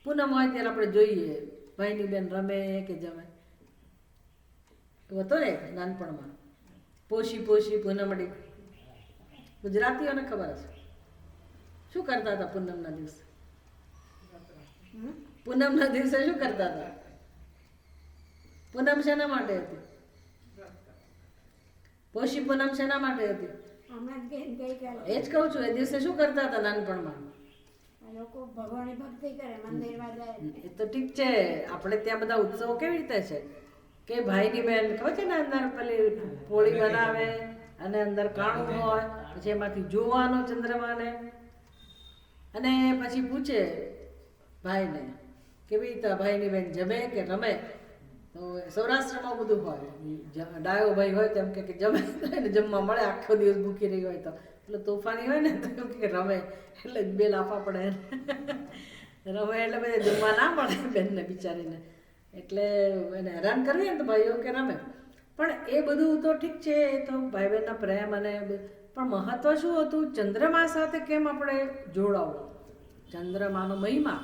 પૂનમ હોય ત્યારે આપણે જોઈએ ભાઈની બેન રમે કે જમે. હતો ને નાનપણમાં પોષી પૂનમડી, ગુજરાતીઓને ખબર હશે શું કરતા હતા પૂનમના દિવસે. પૂનમના દિવસે શું કરતા હતા? પૂનમ શેના માટે હતી? પોષી પૂનમ શેના માટે હતી? એ જ કહું છું, એ દિવસે શું કરતા હતા નાનપણમાં? ભગવાનની ભક્તિ કરે, મંદિરમાં જાય. એ તો ઠીક છે, આપણે ત્યાં બધા ઉત્સવો કેવી રીતે છે કે ભાઈની બહેન ખબર છે ને અંદર પેલી પોળી બનાવે અને અંદર કાણું હોય, પછી એમાંથી જોવાનો ચંદ્રમાને, અને પછી પૂછે ભાઈને કે ભાઈ ભાઈની બહેન જમે કે રમે. તો સૌરાષ્ટ્રમાં બધું હોય, ડાયો ભાઈ હોય તેમ કે જમે, એને જમવા મળે, આખો દિવસ ભૂખી રહી હોય તો. એટલે તોફાની હોય ને તો એમ કે રમે, એટલે બે લાફા પડે, રમે એટલે પછી જમવા ના મળે બેનને બિચારીને, એટલે એને હેરાન કરવી ને તો ભાઈઓ કે રમે. પણ એ બધું તો ઠીક છે, એ તો ભાઈ બહેનના પ્રેમ, અને પણ મહત્વ શું હતું, ચંદ્રમા સાથે કેમ આપણે જોડાવું, ચંદ્રમાનો મહિમા,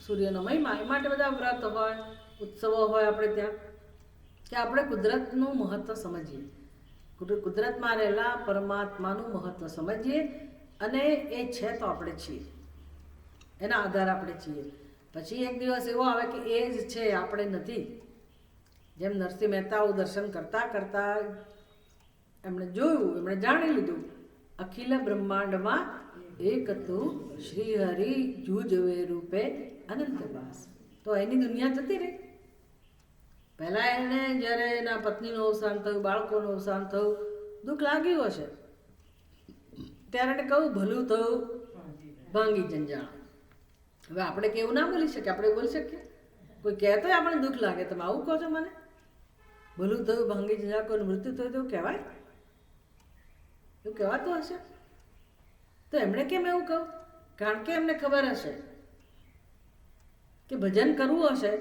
સૂર્યનો મહિમા, એ માટે બધા વ્રત હોય, ઉત્સવો હોય આપણે ત્યાં, કે આપણે કુદરતનું મહત્ત્વ સમજીએ, કુદરતમાં રહેલા પરમાત્માનું મહત્ત્વ સમજીએ, અને એ છે તો આપણે છીએ, એના આધારે આપણે છીએ. પછી એક દિવસ એવો આવે કે એ જ છે, આપણે નથી. જેમ નરસિંહ મહેતાઓ દર્શન કરતાં કરતાં એમણે જોયું, એમણે જાણી લીધું અખિલ બ્રહ્માંડમાં એક હતું શ્રી હરિ જુજવે રૂપે અનંતવાસ. તો એની દુનિયા જતી રહી. પહેલાં એને જ્યારે એના પત્નીનું અવસાન થયું, બાળકોનું અવસાન થયું, દુઃખ લાગ્યું હશે. ત્યારે એને કહું ભલું થયું ભાંગી જંજાળ. હવે આપણે કે એવું ના બોલી શકીએ. આપણે બોલી શકીએ? કોઈ કહેતો હોય આપણને દુઃખ લાગે, તમે આવું કહો છો મને? ભલું થયું ભાંગી જંજાળ, કોઈનું મૃત્યુ થયું તો એવું કહેવાય? એવું કહેવાતું હશે? તો એમણે કેમ એવું કહું? કારણ કે એમને ખબર હશે કે ભજન કરવું હશે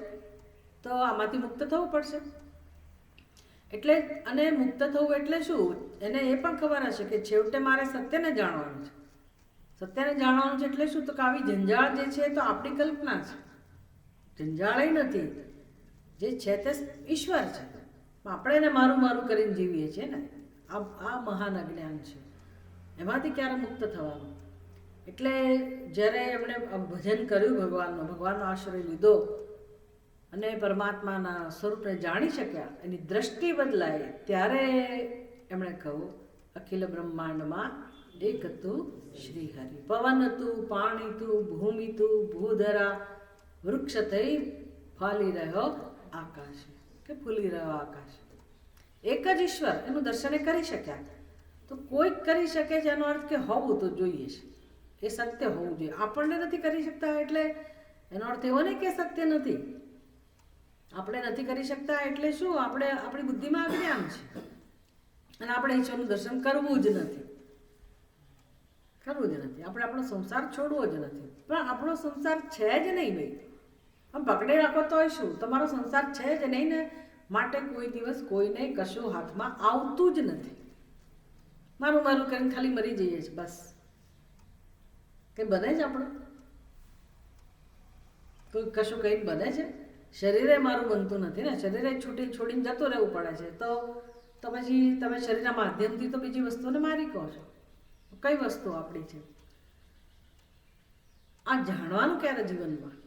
તો આમાંથી મુક્ત થવું પડશે. એટલે અને મુક્ત થવું એટલે શું? એને એ પણ ખબર હશે કે છેવટે મારે સત્યને જાણવાનું છે. સત્યને જાણવાનું છે એટલે શું? તો કે આવી જંજાળ જે છે તો આપણી કલ્પના છે, જંજાળ નથી. જે છે તે ઈશ્વર છે. આપણે એને મારું મારું કરીને જીવીએ છીએ ને. આ મહાન અજ્ઞાન છે. એમાંથી ક્યારે મુક્ત થવાનું? એટલે જ્યારે એમણે ભજન કર્યું ભગવાનનો, ભગવાનનો આશ્રય લીધો અને પરમાત્માના સ્વરૂપને જાણી શક્યા, એની દ્રષ્ટિ બદલાય, ત્યારે એમણે કહ્યું અખિલ બ્રહ્માંડમાં એક હતું શ્રી હરિ. પવન હતું, પાણી હતું, ભૂમિ હતું, ભૂધરા, વૃક્ષ થઈ ફાલી રહ્યો આકાશ કે ફૂલી રહ્યો આકાશ. એક જ ઈશ્વર, એનું દર્શન કરી શક્યા. તો કોઈક કરી શકે છે એનો અર્થ કે હોવું તો જોઈએ છે, એ સત્ય હોવું જોઈએ. આપણને નથી કરી શકતા એટલે એનો અર્થ એવો નહીં કે સત્ય નથી. આપણે નથી કરી શકતા એટલે શું? આપણે આપણી બુદ્ધિમાં અજ્ઞાન છે અને આપણે ઈશ્વરનું દર્શન કરવું જ નથી. આપણે આપણો સંસાર છોડવો જ નથી. પણ આપણો સંસાર છે જ નહીં ભાઈ. આમ પકડી રાખો તોય શું? તમારો સંસાર છે જ નહીં ને, માટે કોઈ દિવસ કોઈને કશું હાથમાં આવતું જ નથી. મારું મારું કરીને ખાલી મરી જઈએ છીએ બસ. કંઈ બને છે આપણું? કોઈ કશું કંઈ બને છે? શરીરે મારું બનતું નથી ને. શરીરે છોડીને જતું રહેવું પડે છે. તો પછી તમે શરીરના માધ્યમથી તો બીજી વસ્તુને મારી કહો છો. કઈ વસ્તુ આપણી છે? આ જાણવાનું ક્યારે જીવનમાં?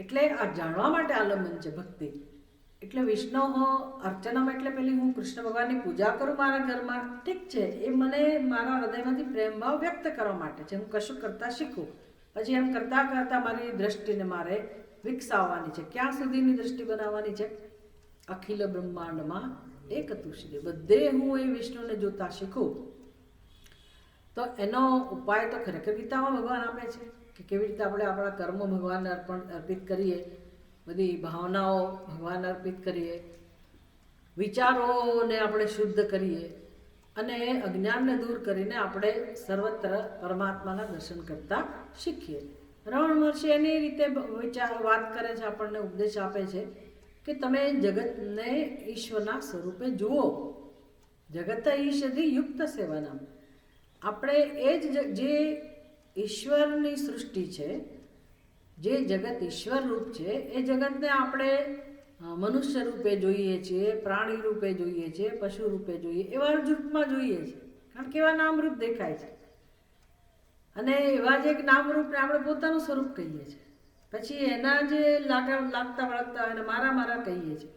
એટલે આ જાણવા માટે આલંબન છે ભક્તિ. એટલે વિષ્ણુ અર્ચનમ એટલે પેલી હું કૃષ્ણ ભગવાનની પૂજા કરું મારા ઘરમાં, ઠીક છે, એ મને મારા હૃદયમાંથી પ્રેમ ભાવ વ્યક્ત કરવા માટે છે. હું કશું કરતાં શીખું. પછી એમ કરતાં કરતાં મારી દ્રષ્ટિને મારે વિકસાવવાની છે. ક્યાં સુધીની દ્રષ્ટિ બનાવવાની છે? અખિલ બ્રહ્માંડમાં એક હતું શ્રી. બધે હું એ વિષ્ણુને જોતા શીખું. તો એનો ઉપાય તો ખરેખર ગીતામાં ભગવાન આપે છે કે કેવી રીતે આપણે આપણા કર્મો ભગવાનને અર્પિત કરીએ, બધી ભાવનાઓ ભગવાનને અર્પિત કરીએ, વિચારોને આપણે શુદ્ધ કરીએ અને અજ્ઞાનને દૂર કરીને આપણે સર્વત્ર પરમાત્માના દર્શન કરતા શીખીએ. રમણ મહર્ષિ એની રીતે વાત કરે છે, આપણને ઉપદેશ આપે છે કે તમે જગતને ઈશ્વરના સ્વરૂપે જુઓ. જગત ઈશધિ યુક્ત સેવનમ. આપણે એ જ જે ઈશ્વરની સૃષ્ટિ છે, જે જગત ઈશ્વર રૂપ છે, એ જગતને આપણે મનુષ્ય રૂપે જોઈએ છીએ, પ્રાણી રૂપે જોઈએ છીએ, પશુ રૂપે જોઈએ, એવા રૂપમાં જોઈએ છીએ. કારણ કે એવા નામરૂપ દેખાય છે અને એવા જ એક નામરૂપને આપણે પોતાનું સ્વરૂપ કહીએ છીએ. પછી એના જે લાગતા વળગતા હોય એને મારા કહીએ છીએ.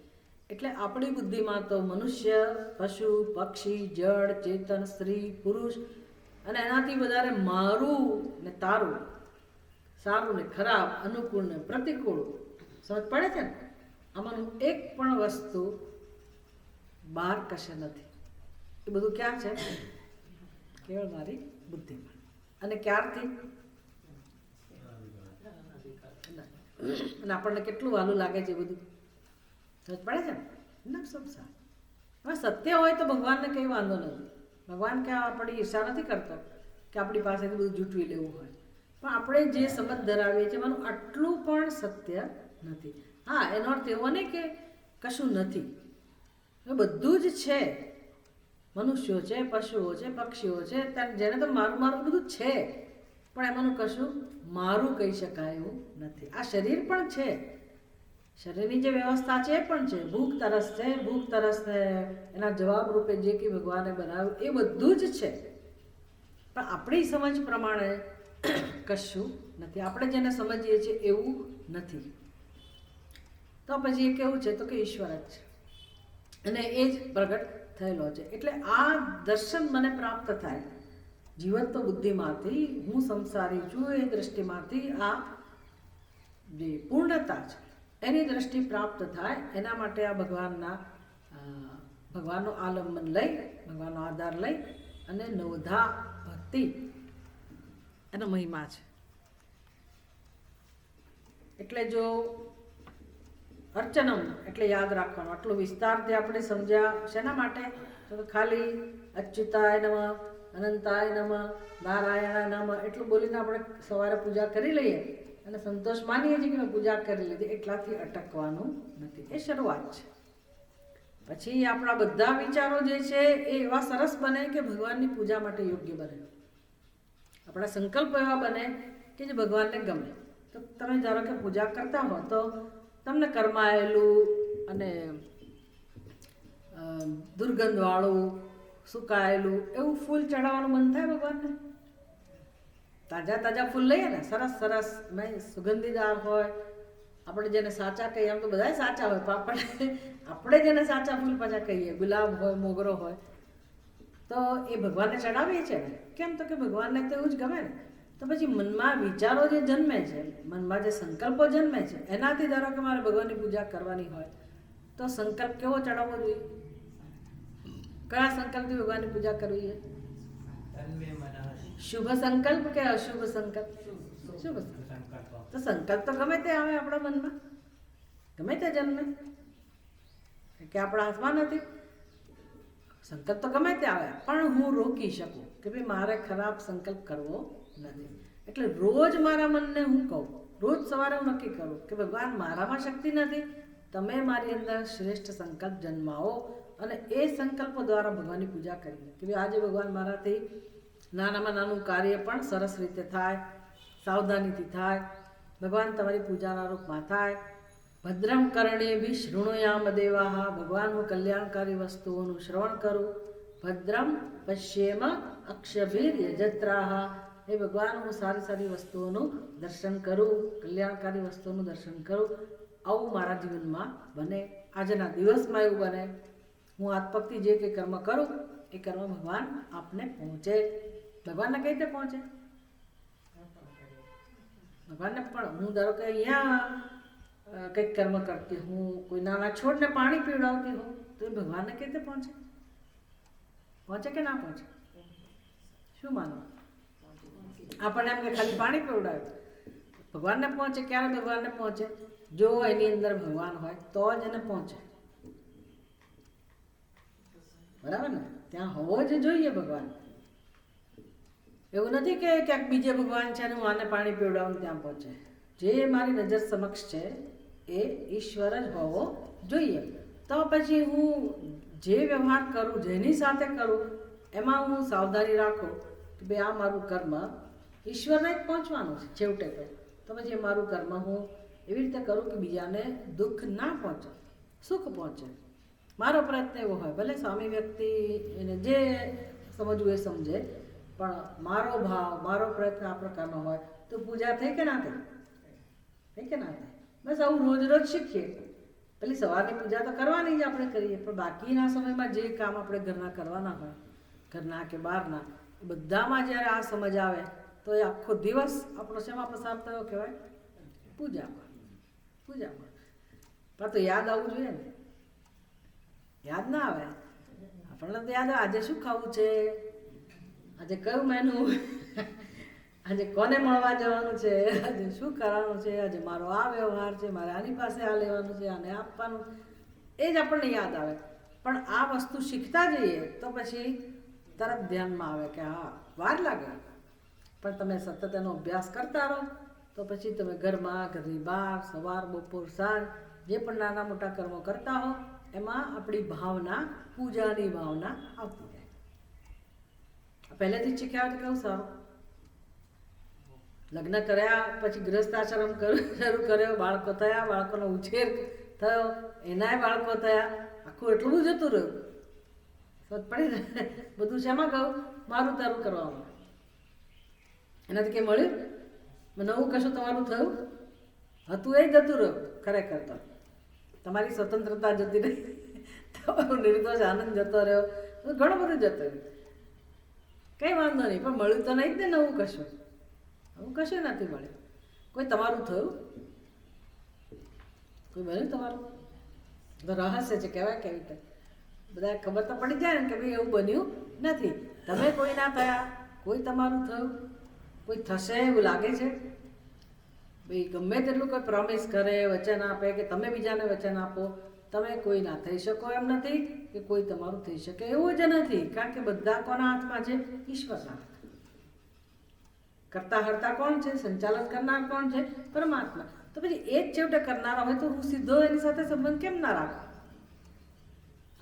એટલે આપણી બુદ્ધિમાં તો મનુષ્ય, પશુ, પક્ષી, જળ, ચેતન, સ્ત્રી, પુરુષ અને એનાથી વધારે મારું ને તારું, સારું ને ખરાબ, અનુકૂળ ને પ્રતિકૂળ, સમજ પડે છે ને? આમાંનું એક પણ વસ્તુ બહાર કશે નથી. એ બધું ક્યાં છે? કેવળ મારી બુદ્ધિમાં. અને ક્યારથી? અને આપણને કેટલું વાલું લાગે છે બધું, સમજ પડે છે ને? સંસાર હવે સત્ય હોય તો ભગવાનને કંઈ વાંધો નથી. ભગવાન કે આપણી ઈર્ષા નથી કરતો કે આપણી પાસેથી બધું જૂટવી લેવું હોય. પણ આપણે જે સમજ ધરાવીએ છીએ એનું આટલું પણ સત્ય નથી. હા, એનો અર્થ એવો નહીં કે કશું નથી. બધું જ છે. મનુષ્યો છે, પશુઓ છે, પક્ષીઓ છે, જેને તો મારું બધું છે, પણ એમાંનું કશું મારું કહી શકાય એવું નથી. આ શરીર પણ છે, શરીરની જે વ્યવસ્થા છે એ પણ છે. ભૂખ તરસ છે, ભૂખ તરસને એના જવાબ રૂપે જે કંઈ ભગવાને બનાવ્યું એ બધું જ છે. પણ આપણી સમજ પ્રમાણે કશું નથી. આપણે જેને સમજીએ છીએ એવું નથી. તો પછી એ કેવું છે? તો કે ઈશ્વર જ છે અને એ જ પ્રગટ થયેલો છે. એટલે આ દર્શન મને પ્રાપ્ત થાય જીવંત બુદ્ધિમાંથી, હું સંસારી છું એ દ્રષ્ટિમાંથી, આ જે પૂર્ણતા છે એની દ્રષ્ટિ પ્રાપ્ત થાય એના માટે આ ભગવાનનો આલંબન લઈ, ભગવાનનો આધાર લઈ અને નવધા ભક્તિ એનો મહિમા છે. એટલે જો અર્ચનમ એટલે યાદ રાખવાનું, આટલો વિસ્તારથી આપણે સમજ્યા શેના માટે? તો ખાલી અચ્યુતાય નમઃ, અનંતાય નમઃ, નારાયણાય નમઃ એટલું બોલીને આપણે સવારે પૂજા કરી લઈએ અને સંતોષ માનીએ છીએ કે મેં પૂજા કરી લીધી, એટલાથી અટકવાનું નથી. એ શરૂઆત છે. પછી આપણા બધા વિચારો જે છે એ એવા સરસ બને કે ભગવાનની પૂજા માટે યોગ્ય બને. આપણા સંકલ્પ એવા બને કે જે ભગવાનને ગમે. તો તમે ધારો કે પૂજા કરતા હો તો તમને કરમાયેલું અને દુર્ગંધવાળું, સુકાયેલું એવું ફૂલ ચડાવવાનું મન થાય ભગવાનને? તાજા તાજા ફૂલ લઈએ ને, સરસ સરસ સુગંધીદાર હોય, આપણે જેને સાચા કહીએ, આમ તો બધા સાચા હોય પણ આપણે જેને સાચા ફૂલ પાછા કહીએ, ગુલાબ હોય, મોગરો હોય, તો એ ભગવાનને ચડાવીએ છીએ ને. કેમ? તો કે ભગવાનને તો એવું જ ગમે ને. તો પછી મનમાં વિચારો જે જન્મે છે, મનમાં જે સંકલ્પો જન્મે છે, એનાથી ધારો કે મારે ભગવાનની પૂજા કરવાની હોય તો સંકલ્પ કેવો ચડાવવો જોઈએ? કયા સંકલ્પથી ભગવાનની પૂજા કરવી છે? શુભ સંકલ્પ કે અશુભ સંકલ્પ? શુભ સંકલ્પ. તો સંકલ્પ તો ગમે તે આવે આપણા મનમાં, ગમે તે જન્મે, કે આપણા હાથમાં નથી. સંકલ્પ તો ગમે તે આવે, પણ હું રોકી શકું કે ભાઈ મારે ખરાબ સંકલ્પ કરવો નથી. એટલે રોજ મારા મનને હું કહું, રોજ સવારે હું નક્કી કરું કે ભગવાન મારામાં શક્તિ નથી, તમે મારી અંદર શ્રેષ્ઠ સંકલ્પ જન્માવો અને એ સંકલ્પો દ્વારા ભગવાનની પૂજા કરીએ કે ભાઈ આજે ભગવાન મારાથી નાનામાં નાનું કાર્ય પણ સરસ રીતે થાય, સાવધાનીથી થાય, ભગવાન તમારી પૂજાના રૂપમાં થાય. ભદ્રમ કર્ણેભિ શૃણુયામ દેવાહ, ભગવાન હું કલ્યાણકારી વસ્તુઓનું શ્રવણ કરું. ભદ્રમ પશ્યેમ અક્ષભિર યજત્રાહ, એ ભગવાન હું સારી સારી વસ્તુઓનું દર્શન કરું, કલ્યાણકારી વસ્તુઓનું દર્શન કરું. આવું મારા જીવનમાં બને, આજના દિવસમાં એવું બને. હું આત્મભક્તિ જે કંઈ કર્મ કરું એ કર્મ ભગવાન આપને પહોંચે. ભગવાનને કઈ રીતે પહોંચે? ભગવાનને પણ હું ધારો કે અહીંયા કંઈક કર્મ કરતી હું, કોઈ નાના છોડને પાણી પીવડાવતી હોઉં, તો એ ભગવાનને કઈ રીતે પહોંચે? પહોંચે કે ના પહોંચે? શું માનો? આપણને એમ કે ખાલી પાણી પીવડાવ્યું, ભગવાનને પહોંચે. ક્યારે ભગવાનને પહોંચે? જો એની અંદર ભગવાન હોય તો જ એને પહોંચે. બરાબર ને? ત્યાં હોવો જ જોઈએ ભગવાન. એવું નથી કે ક્યાંક બીજે ભગવાન છે અને હું આને પાણી પીવડાવું ત્યાં પહોંચે. જે મારી નજર સમક્ષ છે એ ઈશ્વર જ હોવો જોઈએ. તો પછી હું જે વ્યવહાર કરું, જેની સાથે કરું, એમાં હું સાવધાની રાખું કે ભાઈ આ મારું કર્મ ઈશ્વરને જ પહોંચવાનું છે છેવટે. તો પછી એ મારું કર્મ હું એવી રીતે કરું કે બીજાને દુઃખ ના પહોંચે, સુખ પહોંચે. મારો પ્રયત્ન એવો હોય, ભલે સ્વામી વ્યક્તિ એને જે સમજવું એ સમજે, પણ મારો ભાવ, મારો પ્રયત્ન આ પ્રકારનો હોય તો પૂજા થઈ કે ના થઈ? થઈ કે ના થઈ? બસ આવું રોજ રોજ શીખીએ. પેલી સવારની પૂજા તો કરવાની જ આપણે કરીએ, પણ બાકીના સમયમાં જે કામ આપણે ઘરના કરવાના હોય, ઘરના કે બહારના, બધામાં જ્યારે આ સમજ આવે તો એ આખો દિવસ આપણો શેમાં પસાર થયો કહેવાય? પૂજામાં. પૂજામાં. પણ તો યાદ આવવું જોઈએ ને. યાદ ના આવે આપણને તો યાદ આવે આજે શું ખાવું છે, આજે કયું મેનુ, આજે કોને મળવા જવાનું છે, આજે શું કરવાનું છે, આજે મારો આ વ્યવહાર છે, મારે આની પાસે આ લેવાનું છે, આને આપવાનું, એ જ આપણને યાદ આવે. પણ આ વસ્તુ શીખતા જઈએ તો પછી તરત ધ્યાનમાં આવે કે હા વાર લાગે, પણ તમે સતત એનો અભ્યાસ કરતા રહો તો પછી તમે ઘરમાં, ઘરની બહાર, સવાર, બપોર, સાંજ જે પણ નાના મોટા કર્મો કરતા હો એમાં આપણી ભાવના, પૂજાની ભાવના આવતી જાય. પહેલેથી જ શીખ્યા હોય તો કેવું સારું. લગ્ન કર્યા પછી ગૃહસ્થાશ્રમ શરૂ કર્યો, બાળકો થયા, બાળકોનો ઉછેર થયો, એનાય બાળકો થયા, આખું એટલું બધું જતું રહ્યું. સમજ પડી ને? બધું શેમાં કહું? મારું તારું કરવામાં. એનાથી કંઈ મળ્યું? નવું કશું તમારું થયું હતું? એ જતું રહ્યું ખરેખર. તો તમારી સ્વતંત્રતા જતી રહી, નિર્દોષ આનંદ જતો રહ્યો, ઘણું બધું જતું રહ્યું, કંઈ વાંધો નહીં. પણ મળ્યું તો નહીં જ ને નવું કશું, નવું કશું નથી મળ્યું. કોઈ તમારું થયું, કોઈ બન્યું તમારું? તો રહસ્ય છે, કહેવાય કેવી રીતે બધા ખબર તો પડી જાય ને કે ભાઈ એવું બન્યું નથી. તમે કોઈ ના થયા, કોઈ તમારું થયું, કોઈ થશે એવું લાગે છે? ભાઈ ગમે તેટલું કોઈ પ્રોમિસ કરે, વચન આપે કે તમે બીજાને વચન આપો, તમે કોઈ ના થઈ શકો એમ નથી કે કોઈ તમારું થઈ શકે એવું જ નથી. કારણ કે બધા કોના હાથમાં છે? ઈશ્વરના હાથમાં. કરતા હરતા કોણ છે? સંચાલન કરનાર કોણ છે? પરમાત્મા. તો પછી એ જ છેવટે કરનારા હોય તો હું સીધો એની સાથે સંબંધ કેમ ના રાખું?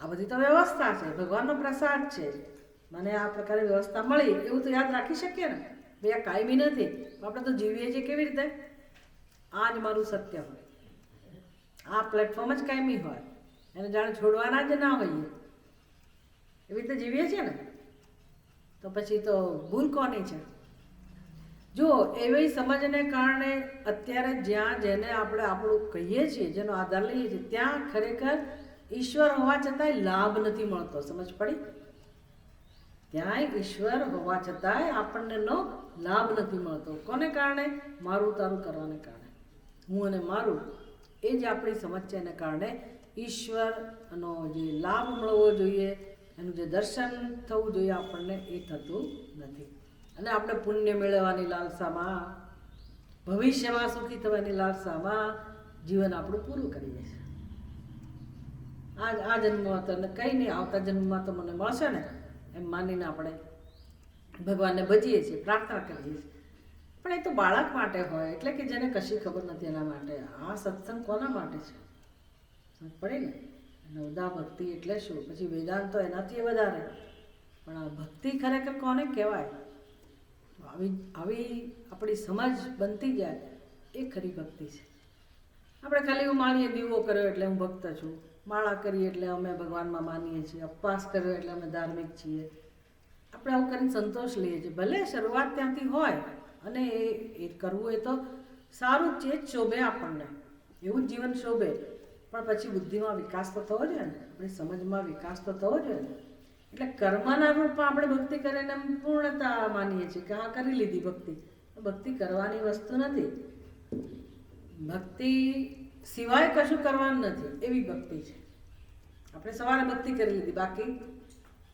આ બધી તો વ્યવસ્થા છે, ભગવાનનો પ્રસાદ છે. મને આ પ્રકારે વ્યવસ્થા મળી એવું તો યાદ રાખી શકીએ ને. ભાઈ આ કાયમી નથી, આપણે તો જીવીએ છીએ કેવી રીતે? આ જ મારું સત્ય હોય, આ પ્લેટફોર્મ જ કાયમી હોય, એને જાણે છોડવાના જ ના હોઈએ એવી રીતે જીવીએ છીએ ને. તો પછી તો ભૂલ કોની છે? જો એવી સમજને કારણે અત્યારે જ્યાં જેને આપણે આપણું કહીએ છીએ, જેનો આધાર લઈએ છીએ, ત્યાં ખરેખર ઈશ્વર હોવા છતાંય લાભ નથી મળતો. સમજ પડી? ત્યાંય ઈશ્વર હોવા છતાંય આપણને લાભ નથી મળતો. કોને કારણે? મારું તારું કરવાને કારણે. હું અને મારું એ જ આપણી સમજ છે. એને કારણે ઈશ્વરનો જે લાભ મળવો જોઈએ, એનું જે દર્શન થવું જોઈએ આપણને, એ થતું નથી. અને આપણે પુણ્ય મેળવવાની લાલસામાં, ભવિષ્યમાં સુખી થવાની લાલસામાં જીવન આપણું પૂરું કરીએ છીએ. આ જન્મમાં તો કંઈ નહીં, આવતા જન્મમાં તો મને મળશે ને એમ માનીને આપણે ભગવાનને ભજીએ છીએ, પ્રાર્થના કરીએ છીએ. પણ એ તો બાળક માટે હોય, એટલે કે જેને કશી ખબર નથી એના માટે. આ સત્સંગ કોના માટે છે? સમજ પડે ને? નવદા ભક્તિ એટલે શું? પછી વેદાંત તો એનાથી વધારે. પણ આ ભક્તિ ખરેખર કોને કહેવાય? આવી આપણી સમજ બનતી જાય એ ખરી ભક્તિ છે. આપણે ખાલી એવું માનીએ, દીવો કર્યો એટલે હું ભક્ત છું, માળા કરીએ એટલે અમે ભગવાનમાં માનીએ છીએ, ઉપવાસ કર્યો એટલે અમે ધાર્મિક છીએ, આપણે આવું કરીને સંતોષ લઈએ છીએ. ભલે શરૂઆત ત્યાંથી હોય અને એ કરવું એ તો સારું જ છે, જ શોભે આપણને, એવું જ જીવન શોભે. પણ પછી બુદ્ધિમાં વિકાસ તો થવો જોઈએ ને, આપણી સમજમાં વિકાસ તો થવો જોઈએ ને. એટલે કર્મના રૂપમાં આપણે ભક્તિ કરીને પૂર્ણતા માનીએ છીએ કે હા કરી લીધી ભક્તિ. ભક્તિ કરવાની વસ્તુ નથી. ભક્તિ સિવાય કશું કરવાનું નથી એવી ભક્તિ છે. આપણે સવારે ભક્તિ કરી લીધી, બાકી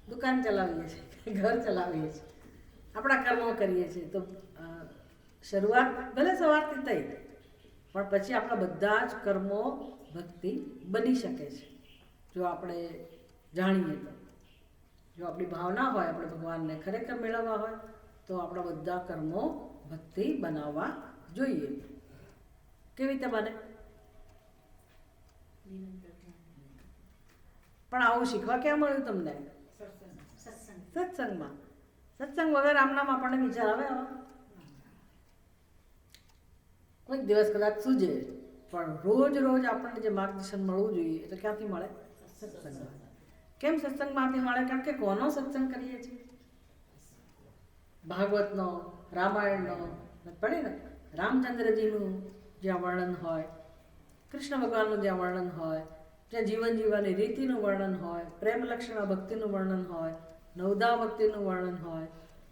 દુકાન ચલાવીએ છીએ, ઘર ચલાવીએ છીએ, આપણા કર્મો કરીએ છીએ. તો શરૂઆત ભલે સવારથી થઈ, પણ પછી આપણા બધા જ કર્મો ભક્તિ બની શકે છે જો આપણે જાણીએ તો. જો આપણી ભાવના હોય, આપણે ભગવાનને ખરેખર મેળવવા હોય, તો આપણા બધા કર્મો ભક્તિ બનાવવા જોઈએ. કેવી રીતે બને? પણ આવું શીખવા ક્યાં મળ્યું તમને? સત્સંગમાં. સત્સંગ વગર આમ નામ આપણને વિચાર આવે? કોઈક દિવસ કદાચ સૂજે, પણ રોજ રોજ આપણને જે માર્ગદર્શન મળવું જોઈએ એટલે ક્યાંથી મળે? સત્સંગમાં. કેમ સત્સંગમાંથી મળે? કારણ કે કોનો સત્સંગ કરીએ છીએ? ભાગવતનો, રામાયણનો. પડે ને? રામચંદ્રજીનું જ્યાં વર્ણન હોય, કૃષ્ણ ભગવાનનું જ્યાં વર્ણન હોય, જ્યાં જીવન જીવવાની રીતિનું વર્ણન હોય, પ્રેમ લક્ષણા ભક્તિનું વર્ણન હોય, નવદા ભક્તિનું વર્ણન હોય,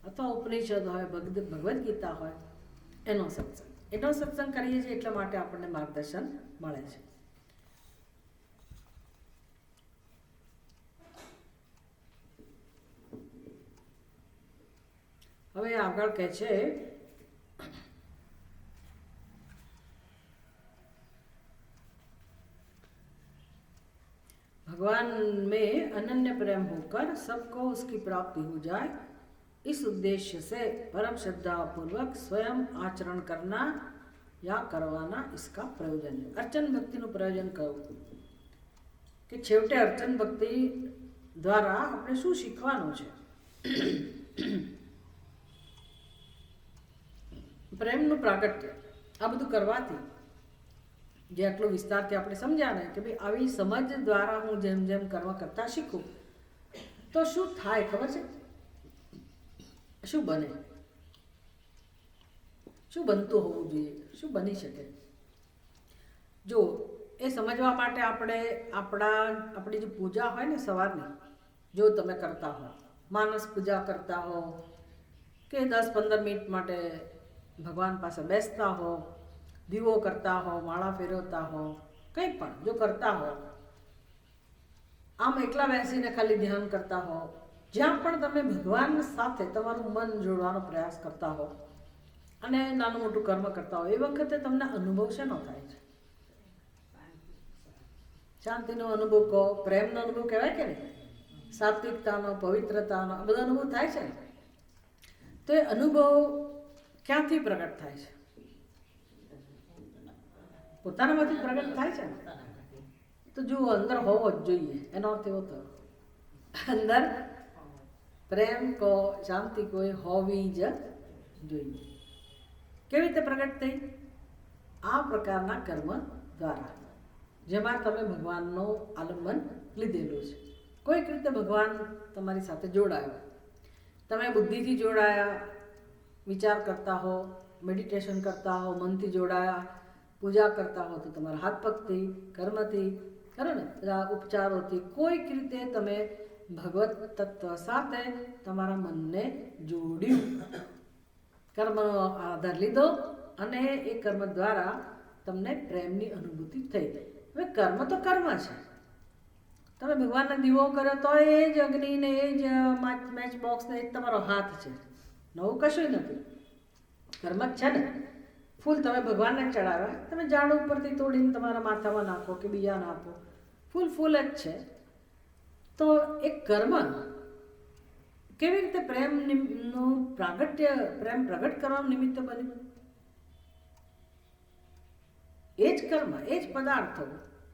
અથવા ઉપનિષદ હોય, ભગવદ્ ગીતા હોય, એનો સત્સંગ. એનો સત્સંગ કરીએ છીએ એટલા માટે આપણને માર્ગદર્શન મળે છે. હવે આગળ કહે છે भगवान में अनन्य प्रेम होकर सबको उसकी प्राप्ति हो जाए, इस उद्देश्य से परम श्रद्धा पूर्वक स्वयं आचरण करना या करवाना इसका प्रयोजन है. अर्चन भक्तिનું પ્રયોજન કહું કે છેવટે અર્ચન ભક્તિ દ્વારા આપણે શું શીખવાનું છે? પ્રેમનું પ્રાગટ્ય. આ બધું કરવાથી જે આટલો વિસ્તારથી આપણે સમજ્યા ને કે ભાઈ આવી સમજ દ્વારા હું જેમ જેમ કર્મ કરતા શીખું તો શું થાય ખબર છે? શું બને? શું બનતું હોવું જોઈએ? શું બની શકે? જો એ સમજવા માટે આપણે આપણી જે પૂજા હોય ને સવારની, જો તમે કરતા હો, માનસ પૂજા કરતા હો કે 10-15 મિનિટ માટે ભગવાન પાસે બેસતા હો, દીવો કરતા હો, માળા ફેરવતા હો, કંઈ પણ જો કરતા હો, આમ એકલા બેસીને ખાલી ધ્યાન કરતા હો, જ્યાં પણ તમે ભગવાન સાથે તમારું મન જોડવાનો પ્રયાસ કરતા હો અને નાનું મોટું કર્મ કરતા હો, એ વખતે તમને અનુભવ શેનો થાય છે? શાંતિનો અનુભવ કહો, પ્રેમનો અનુભવ કહેવાય કે નહીં, સાત્વિકતાનો, પવિત્રતાનો, આ બધા અનુભવ થાય છે ને. તો એ અનુભવ ક્યાંથી પ્રગટ થાય છે? પોતાનામાંથી પ્રગટ થાય છે ને. તો જુઓ, અંદર હોવો જ જોઈએ, એનો અર્થ એવો થયો અંદર પ્રેમ કો, શાંતિ કો એ હોવી જ જોઈએ. કેવી રીતે પ્રગટ થઈ? આ પ્રકારના કર્મ દ્વારા, જેમાં તમે ભગવાનનો આલંબન લીધેલું છે. કોઈક રીતે ભગવાન તમારી સાથે જોડાયો, તમે બુદ્ધિથી જોડાયા, વિચાર કરતા હો, મેડિટેશન કરતા હો, મનથી જોડાયા, પૂજા કરતા હો તો તમારા હાથ પગથી, કર્મથી, ખરું ને, બધા ઉપચારોથી કોઈક રીતે તમે ભગવત તત્વ સાથે તમારા મનને જોડ્યું, કર્મનો આધાર લીધો અને એ કર્મ દ્વારા તમને પ્રેમની અનુભૂતિ થઈ. હવે કર્મ તો કર્મ છે. તમે ભગવાનને દીવો કર્યો તો એ જ અગ્નિને, એ જ મેચ બોક્સને, એ જ તમારો હાથ છે, નવું કશું નથી. કર્મ જ છે ને. ફૂલ તમે ભગવાનને ચડાવ્યા, તમે ઝાડ ઉપરથી તોડીને તમારા માથામાં નાખો કે બીજાને આપો, ફૂલ જ છે. તો એક કર્મ કેવી રીતે પ્રેમનું પ્રાગટ્ય, પ્રેમ પ્રગટ કરવા નિમિત્ત બન્યું? એ જ કર્મ, એ જ પદાર્થો,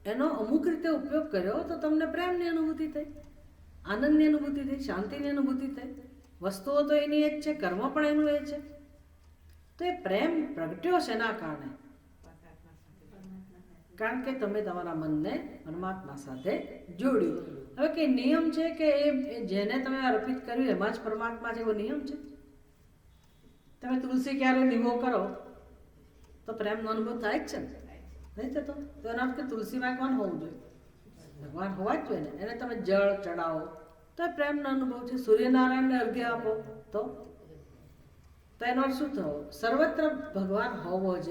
એનો અમુક રીતે ઉપયોગ કર્યો તો તમને પ્રેમની અનુભૂતિ થઈ, આનંદની અનુભૂતિ થઈ, શાંતિની અનુભૂતિ થઈ. વસ્તુઓ તો એની એ જ છે, કર્મ પણ એનું એ છે. તો એ પ્રેમ પ્રગટ્યો શેના કારણે? કારણ કે તમે તમારા મનને પરમાત્મા સાથે જોડ્યું. હવે કે નિયમ છે કે એ જેને તમે અર્પિત કર્યું એમાં જ પરમાત્મા છે, એવો નિયમ છે? તમે તુલસી ક્યારે દીવો કરો તો પ્રેમનો અનુભવ થાય જ છે ને, નહીં થતો? તો એના અર્થ કે તુલસીમાં કોણ હોવું જોઈએ? ભગવાન હોવા જ જોઈએ ને. એને તમે જળ ચડાવો તો એ પ્રેમનો અનુભવ છે. સૂર્યનારાયણને અર્ઘ્ય આપો તો એનો અર્થ શું થયો? સર્વત્ર ભગવાન હોવો જ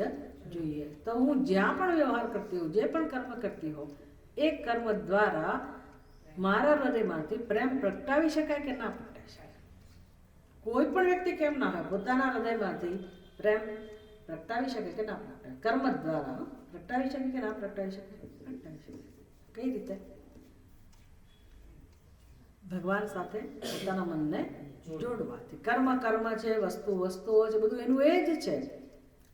જોઈએ. તો હું જ્યાં પણ વ્યવહાર કરતી હોઉં, જે પણ કર્મ કરતી હોઉં, એ કર્મ દ્વારા મારા હૃદયમાંથી પ્રેમ પ્રગટાવી શકાય કે ના પ્રગટાવી શકાય? કોઈ પણ વ્યક્તિ કેમ ના હોય, પોતાના હૃદયમાંથી પ્રેમ પ્રગટાવી શકે કે ના પ્રગટાવે? કર્મ દ્વારા પ્રગટાવી શકે કે ના પ્રગટાવી શકે? પ્રગટાવી શકે. કઈ રીતે? ભગવાન સાથે પોતાના મનને જોડવાથી. કર્મ છે, વસ્તુઓ છે, બધું એનું એ જ છે.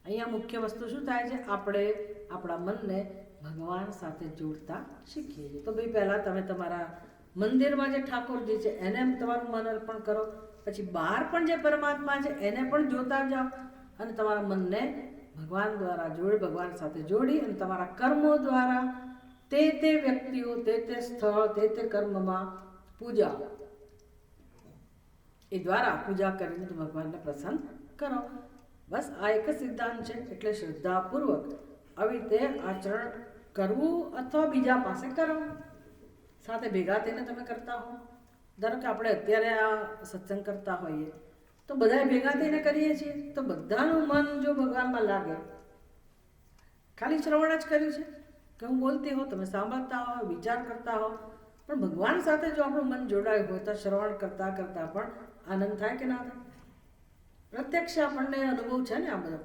અહીંયા મુખ્ય વસ્તુ શું થાય છે? આપણે આપણા મનને ભગવાન સાથે જોડતા શીખીએ છીએ. તો ભાઈ પહેલાં તમે તમારા મંદિરમાં જે ઠાકોરજી છે એને તમારું મન અર્પણ કરો, પછી બહાર પણ જે પરમાત્મા છે એને પણ જોતા જાઓ અને તમારા મનને ભગવાન દ્વારા ભગવાન સાથે જોડી અને તમારા કર્મો દ્વારા તે વ્યક્તિઓ, તે સ્થળ, તે કર્મમાં પૂજા, એ દ્વારા પૂજા કરીને તમે ભગવાનને પ્રસન્ન કરો. બસ આ એક જ સિદ્ધાંત છે. એટલે શ્રદ્ધાપૂર્વક આવી રીતે આચરણ કરવું અથવા બીજા પાસે કરો, સાથે ભેગા થઈને તમે કરતા હો. ધારો કે આપણે અત્યારે આ સત્સંગ કરતા હોઈએ તો બધાએ ભેગા થઈને કરીએ છીએ, તો બધાનું મન જો ભગવાનમાં લાગે, ખાલી શ્રવણ જ કર્યું છે કે હું બોલતી હો, તમે સાંભળતા હો, વિચાર કરતા હો, પણ ભગવાન સાથે જો આપણું મન જોડાયું હોય તો શ્રવણ કરતાં કરતાં પણ આનંદ થાય કે ના થાય? પ્રત્યક્ષ આપણને અનુભવ છે ને આ બધો.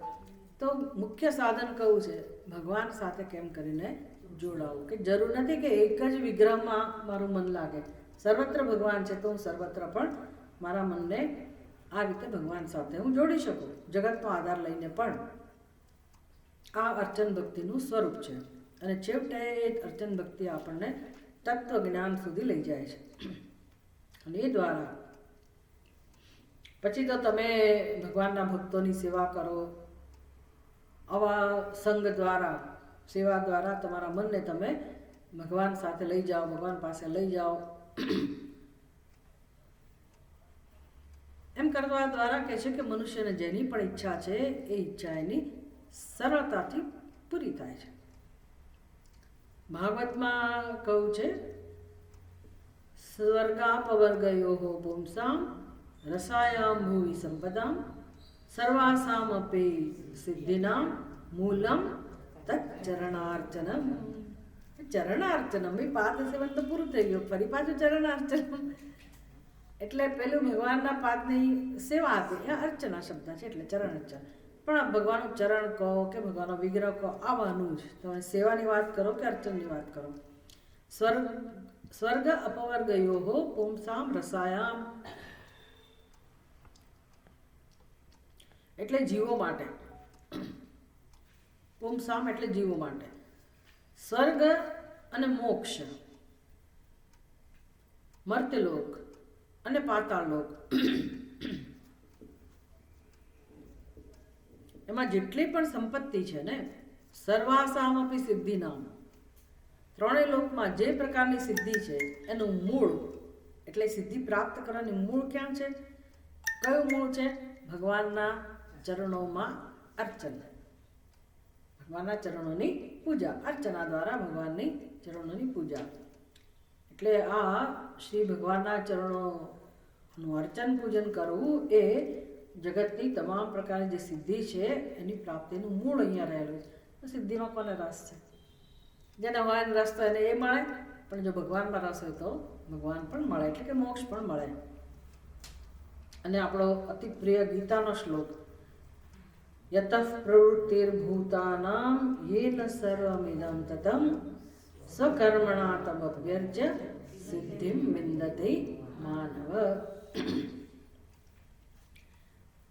તો મુખ્ય સાધન કયું છે? ભગવાન સાથે કેમ કરીને જોડાવું. કે જરૂર નથી કે એક જ વિગ્રહમાં મારું મન લાગે. સર્વત્ર ભગવાન છે તો હું સર્વત્ર પણ મારા મનને આ રીતે ભગવાન સાથે હું જોડી શકું. જગતનો આધાર લઈને પણ આ અર્ચન ભક્તિનું સ્વરૂપ છે. અને છેવટે એ અર્ચન ભક્તિ આપણને તત્વ જ્ઞાન સુધી લઈ જાય છે. અને એ દ્વારા પછી તો તમે ભગવાનના ભક્તોની સેવા કરો. આવા સંગ દ્વારા, સેવા દ્વારા તમારા મનને તમે ભગવાન સાથે લઈ જાઓ, ભગવાન પાસે લઈ જાઓ. એમ કરવા દ્વારા કહે છે કે મનુષ્યને જેની પણ ઈચ્છા છે એ ઈચ્છા એની સરળતાથી પૂરી થાય છે. ભાગવતમાં કહું છે સ્વર્ગાપવર્ગયો પુંસામ રસાયામ ભૂવિ સંપદામ સર્વાસામ અપી સિદ્ધિનામ મૂલમ તચ્ચરણાર્ચનમ. ચરણાર્ચનમ એ પાદ સેવન તો પૂરું થઈ ગયું, ફરી પાછું ચરણાર્ચનમ એટલે પેલું ભગવાનના પાદની સેવા હતી એ અર્ચના શબ્દ છે એટલે ચરણ અર્ચન. પણ ભગવાનનું ચરણ કહો કે ભગવાનનો વિગ્રહ કહો આવવાનું જ, તમે સેવાની વાત કરો કે અર્ચનની વાત કરો. સ્વર્ગ અપવર્ગયો પુંસામ રસાયામ એટલે જીવો માટે, પુંસામ એટલે જીવો માટે. સ્વર્ગ અને મોક્ષ, મર્ત્યલોક અને પાતાળલોક, એમાં જેટલી પણ સંપત્તિ છે ને, સર્વાસામપી સિદ્ધિનામ, ત્રણેય લોકમાં જે પ્રકારની સિદ્ધિ છે એનું મૂળ એટલે સિદ્ધિ પ્રાપ્ત કરવાની મૂળ ક્યાં છે? કયું મૂળ છે? ભગવાનના ચરણોમાં અર્ચન, ભગવાનના ચરણોની પૂજા, અર્ચના દ્વારા ભગવાનની ચરણોની પૂજા. એટલે આ શ્રી ભગવાનના ચરણોનું અર્ચન પૂજન કરવું એ જગતની તમામ પ્રકારની જે સિદ્ધિ છે એની પ્રાપ્તિનું મૂળ અહીંયા રહેલું છે. સિદ્ધિમાં કોને રસ છે? જેને હોય એને રસ તો એને એ મળે, પણ જો ભગવાનમાં રસ હોય તો ભગવાન પણ મળે, એટલે કે મોક્ષ પણ મળે. અને આપણો અતિ પ્રિય ગીતાનો શ્લોક યતઃ પ્રવૃત્તિર્ભૂતાનામ યેન સર્વમિદં તતં સ્વકર્મણા તમભ્યર્ચ્ય સિદ્ધિમ વિંદતે માનવ.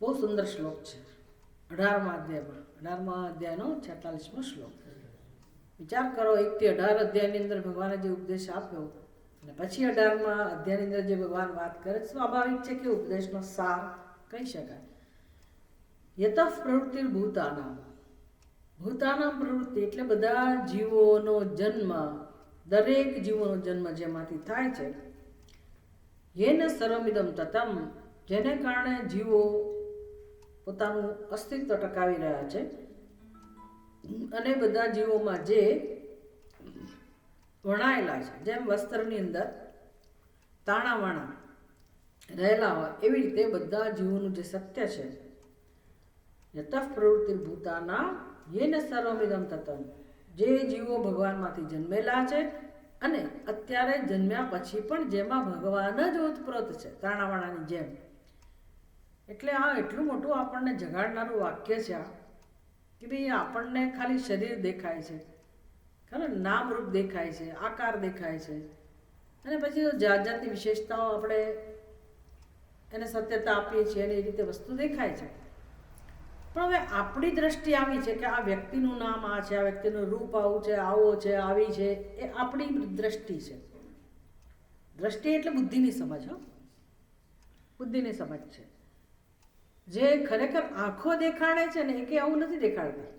બહુ સુંદર શ્લોક છે. 18મા અધ્યાયનો 46મો શ્લોક. વિચાર કરો, 1 થી 18 અધ્યાયની અંદર ભગવાને જે ઉપદેશ આપ્યો અને પછી 18મા અધ્યાયની અંદર જે ભગવાન વાત કરે, સ્વાભાવિક છે કે ઉપદેશનો સાર કહી શકાય. યતઃ પ્રવૃત્તિર્ભૂતાનામ, ભૂતાનામ પ્રવૃત્તિ એટલે બધા જીવોનો જન્મ, દરેક જીવોનો જન્મ જેમાંથી થાય છે. યેન સર્વમિદં તતં, જેને કારણે જીવો પોતાનું અસ્તિત્વ ટકાવી રહ્યા છે. અને બધા જીવોમાં જે વણાયેલા છે, જેમ વસ્ત્રની અંદર તાણાવાણા રહેલા હોય એવી રીતે બધા જીવોનું જે સત્ય છે, યતઃ પ્રવૃત્તિર્ભૂતાનામ યેન સર્વમિદં તતં, જે જીવો ભગવાનમાંથી જન્મેલા છે અને અત્યારે જન્મ્યા પછી પણ જેમાં ભગવાન જ ઓતપ્રોત છે, તાણાવાણાની જેમ. એટલે આ એટલું મોટું આપણને જગાડનારું વાક્ય છે આ, કે ભાઈ આપણને ખાલી શરીર દેખાય છે, ખરું નામરૂપ દેખાય છે, આકાર દેખાય છે, અને પછી જાત જાતની વિશેષતાઓ આપણે એને સત્યતા આપીએ છીએ અને એ રીતે વસ્તુ દેખાય છે. પણ હવે આપણી દ્રષ્ટિ આવી છે કે આ વ્યક્તિનું નામ આ છે, આ વ્યક્તિનું રૂપ આવું છે, આવો છે, આવી છે, એ આપણી દ્રષ્ટિ છે. દ્રષ્ટિ એટલે બુદ્ધિની સમજ, હો, બુદ્ધિની સમજ છે. જે ખરેખર આંખો દેખાડે છે ને એ કે આવું નથી દેખાડતી.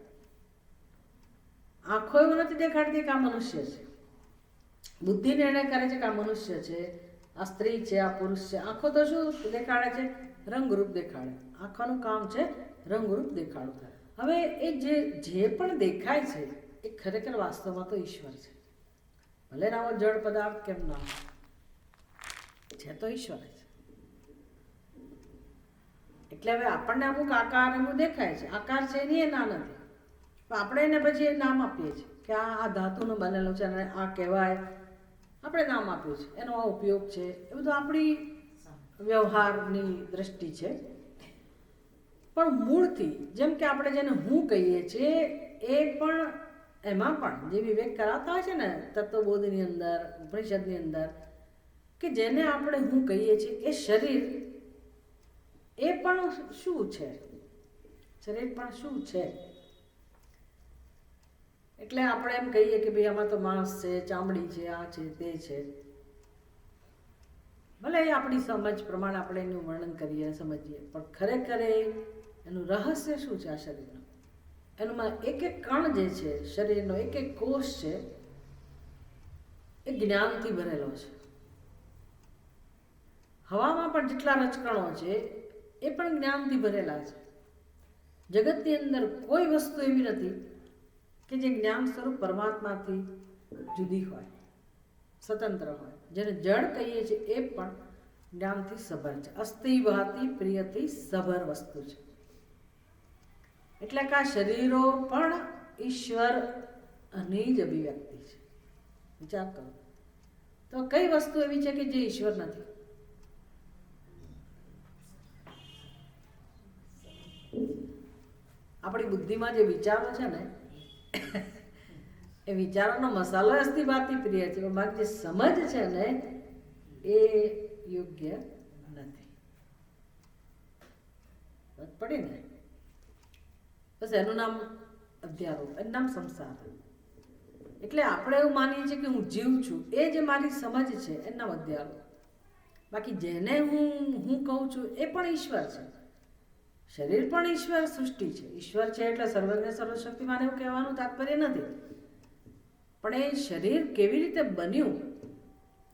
આંખો એવું નથી દેખાડતી કે આ મનુષ્ય છે. બુદ્ધિ નિર્ણય કરે છે કે આ મનુષ્ય છે, આ સ્ત્રી છે, આ પુરુષ છે. આંખો તો શું દેખાડે છે? રંગરૂપ દેખાડે. આંખોનું કામ છે રંગરૂપ દેખાડવું. હવે એ જે પણ દેખાય છે એ ખરેખર વાસ્તવમાં તો ઈશ્વર છે. ભલે ના જળ પદાર્થ કેમ ના છે, તો ઈશ્વર છે. એટલે હવે આપણને અમુક આકાર એનું દેખાય છે, આકાર છે એની એ ના નથી, પણ આપણે એને પછી એ નામ આપીએ છીએ કે આ ધાતુનું બનેલું છે અને આ કહેવાય, આપણે નામ આપ્યું છે, એનો આ ઉપયોગ છે. એ બધું આપણી વ્યવહારની દ્રષ્ટિ છે. પણ મૂળથી જેમ કે આપણે જેને હું કહીએ છીએ એ પણ એમાં પણ જે વિવેક કરાવતા હોય છે ને તત્વબોધની અંદર, ઉપનિષદની અંદર, કે જેને આપણે હું કહીએ છીએ એ શરીર એ પણ શું છે? શરીર પણ શું છે? એટલે આપણે એમ કહીએ કે ભાઈ આમાં તો માંસ છે, ચામડી છે, આ છે, તે છે. ભલે આપણી સમજ પ્રમાણે આપણે એનું વર્ણન કરીએ, સમજીએ, પણ ખરેખર એનું રહસ્ય શું છે? આ શરીરનું, એમાં એક એક કણ જે છે, શરીરનો એક એક કોષ છે, એ જ્ઞાનથી ભરેલો છે. હવામાં પણ જેટલા રજકણો છે એ પણ જ્ઞાનથી ભરેલા છે. જગતની અંદર કોઈ વસ્તુ એવી નથી કે જે જ્ઞાન સ્વરૂપ પરમાત્માથી જુદી હોય, સ્વતંત્ર હોય. જેને જળ કહીએ છીએ એ પણ જ્ઞાનથી સભર છે. અસ્થિ ભાતિ પ્રિયથી સભર વસ્તુ છે. એટલે કે આ શરીરો પણ ઈશ્વરની જ અભિવ્યક્તિ છે. વિચાર કરો તો કઈ વસ્તુ એવી છે કે જે ઈશ્વર નથી? આપણી બુદ્ધિમાં જે વિચારો છે ને એ વિચારોનો મસાલો અસ્થિભાતી પ્રિય છે, પણ મારી જે સમજ છે ને એ યોગ્ય નથી. પડી ને બસ એનું નામ અધ્યારોપ, એનું નામ સંસાર. એટલે આપણે એવું માનીએ છીએ કે હું જીવ છું, એ જે મારી સમજ છે એનું નામ અધ્યારોપ. બાકી જેને હું કહું છું એ પણ ઈશ્વર છે. શરીર પણ ઈશ્વર સૃષ્ટિ છે. ઈશ્વર છે એટલે સર્વજ્ઞ સર્વશક્તિમાન એવું કહેવાનું તાત્પર્ય નથી. પણ એ શરીર કેવી રીતે બન્યું,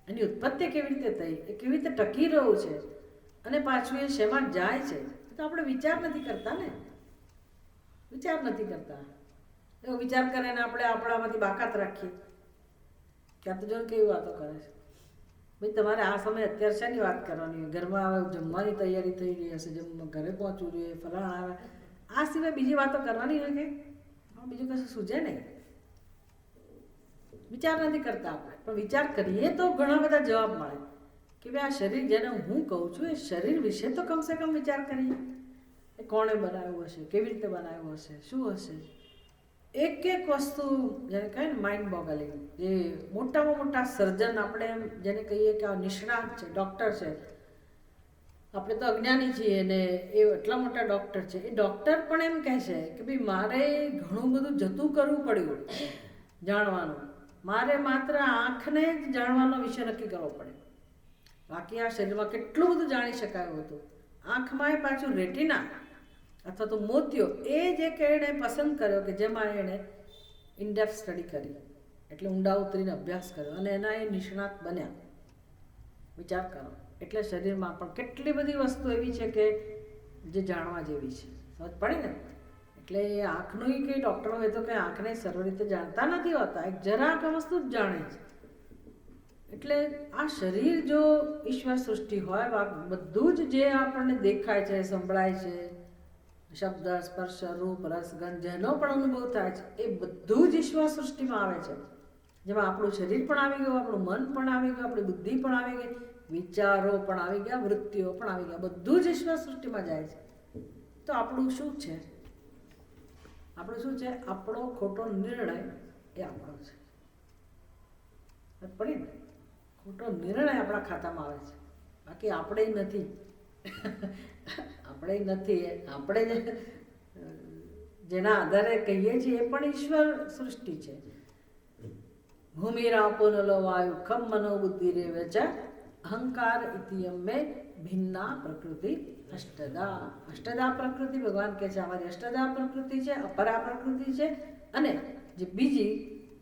એની ઉત્પત્તિ કેવી રીતે થઈ, એ કેવી રીતે ટકી રહ્યું છે, અને પાછું એ શેમાં જાય છે, તો આપણે વિચાર નથી કરતા ને. વિચાર નથી કરતા. એવો વિચાર કરે ને આપણે આપણામાંથી બાકાત રાખીએ કે આ તો જો કેવી વાતો કરે છે. ભાઈ તમારે આ સમય અત્યારે શેની વાત કરવાની હોય? ઘરમાં હવે જમવાની તૈયારી થઈ રહી હશે, ઘરે પહોંચવું જોઈએ, ફલાણ આવે, આ સિવાય બીજી વાતો કરવાની હોય કે બીજું કશું સૂઝે નહીં. વિચાર નથી કરતા આપણે. પણ વિચાર કરીએ તો ઘણા બધા જવાબ મળે કે ભાઈ આ શરીર જેને હું કહું છું એ શરીર વિશે તો કમસે કમ વિચાર કરીએ. એ કોણે બનાવ્યું હશે, કેવી રીતે બનાવ્યું હશે, શું હશે. એક એક વસ્તુ જેને કહે ને માઇન્ડ બોગલિંગ, જે મોટામાં મોટા સર્જન આપણે એમ જેને કહીએ કે આ નિષ્ણાત છે, ડૉક્ટર છે. આપણે તો અજ્ઞાની છીએ ને એ એટલા મોટા ડૉક્ટર છે. એ ડૉક્ટર પણ એમ કહે છે કે ભાઈ મારે ઘણું બધું જતું કરવું પડ્યું જાણવાનું. મારે માત્ર આંખને જ જાણવાનો વિષય નક્કી કરવો પડે. બાકી આ શરીરમાં કેટલું બધું જાણી શકાયું હતું. આંખમાં એ પાછું રેટિના અથવા તો મોતિયો એ જે કે એણે પસંદ કર્યો કે જેમાં એણે ઇનડેપ્થ સ્ટડી કરી, એટલે ઊંડા ઉતરીને અભ્યાસ કર્યો અને એના એ નિષ્ણાત બન્યા. વિચાર કરો. એટલે શરીરમાં પણ કેટલી બધી વસ્તુ એવી છે કે જે જાણવા જેવી છે. સમજ પડે ને? એટલે એ આંખનું કંઈ ડૉક્ટરો હોય તો કંઈ આંખને સર્વ રીતે જાણતા નથી હોતા, એક જરાક વસ્તુ જ જાણે છે. એટલે આ શરીર જો ઈશ્વર સૃષ્ટિ હોય, બધું જ જે આપણને દેખાય છે, સંભળાય છે, શબ્દ, સ્પર્શ, રૂપ, રસ, ગંધ જેનો પણ અનુભવ થાય છે એ બધું જ ઈશ્વર સૃષ્ટિમાં આવે છે. જેમાં આપણું શરીર પણ આવી ગયું, આપણું મન પણ આવી ગયું, આપણી બુદ્ધિ પણ આવી ગઈ, વિચારો પણ આવી ગયા, વૃત્તિઓ પણ આવી ગયા, બધું જ ઈશ્વર સૃષ્ટિમાં જાય છે. તો આપણું શું છે? આપણું શું છે? આપણો ખોટો નિર્ણય એ આપણો છે. પડી ને? ખોટો નિર્ણય આપણા ખાતામાં આવે છે. બાકી આપણે નથી. આપણે નથી. આપણે જેના આધારે કહીએ છીએ એ પણ ઈશ્વર સૃષ્ટિ છે. ભૂમિરાપો નલો વાયુ ખમ મનો બુદ્ધિ રે વેચ અહંકાર ઇતિયમ મે ભિન્ના પ્રકૃતિ અષ્ટદા. અષ્ટદા પ્રકૃતિ ભગવાન કહે છે અમારી અષ્ટદા પ્રકૃતિ છે, અપરા પ્રકૃતિ છે, અને જે બીજી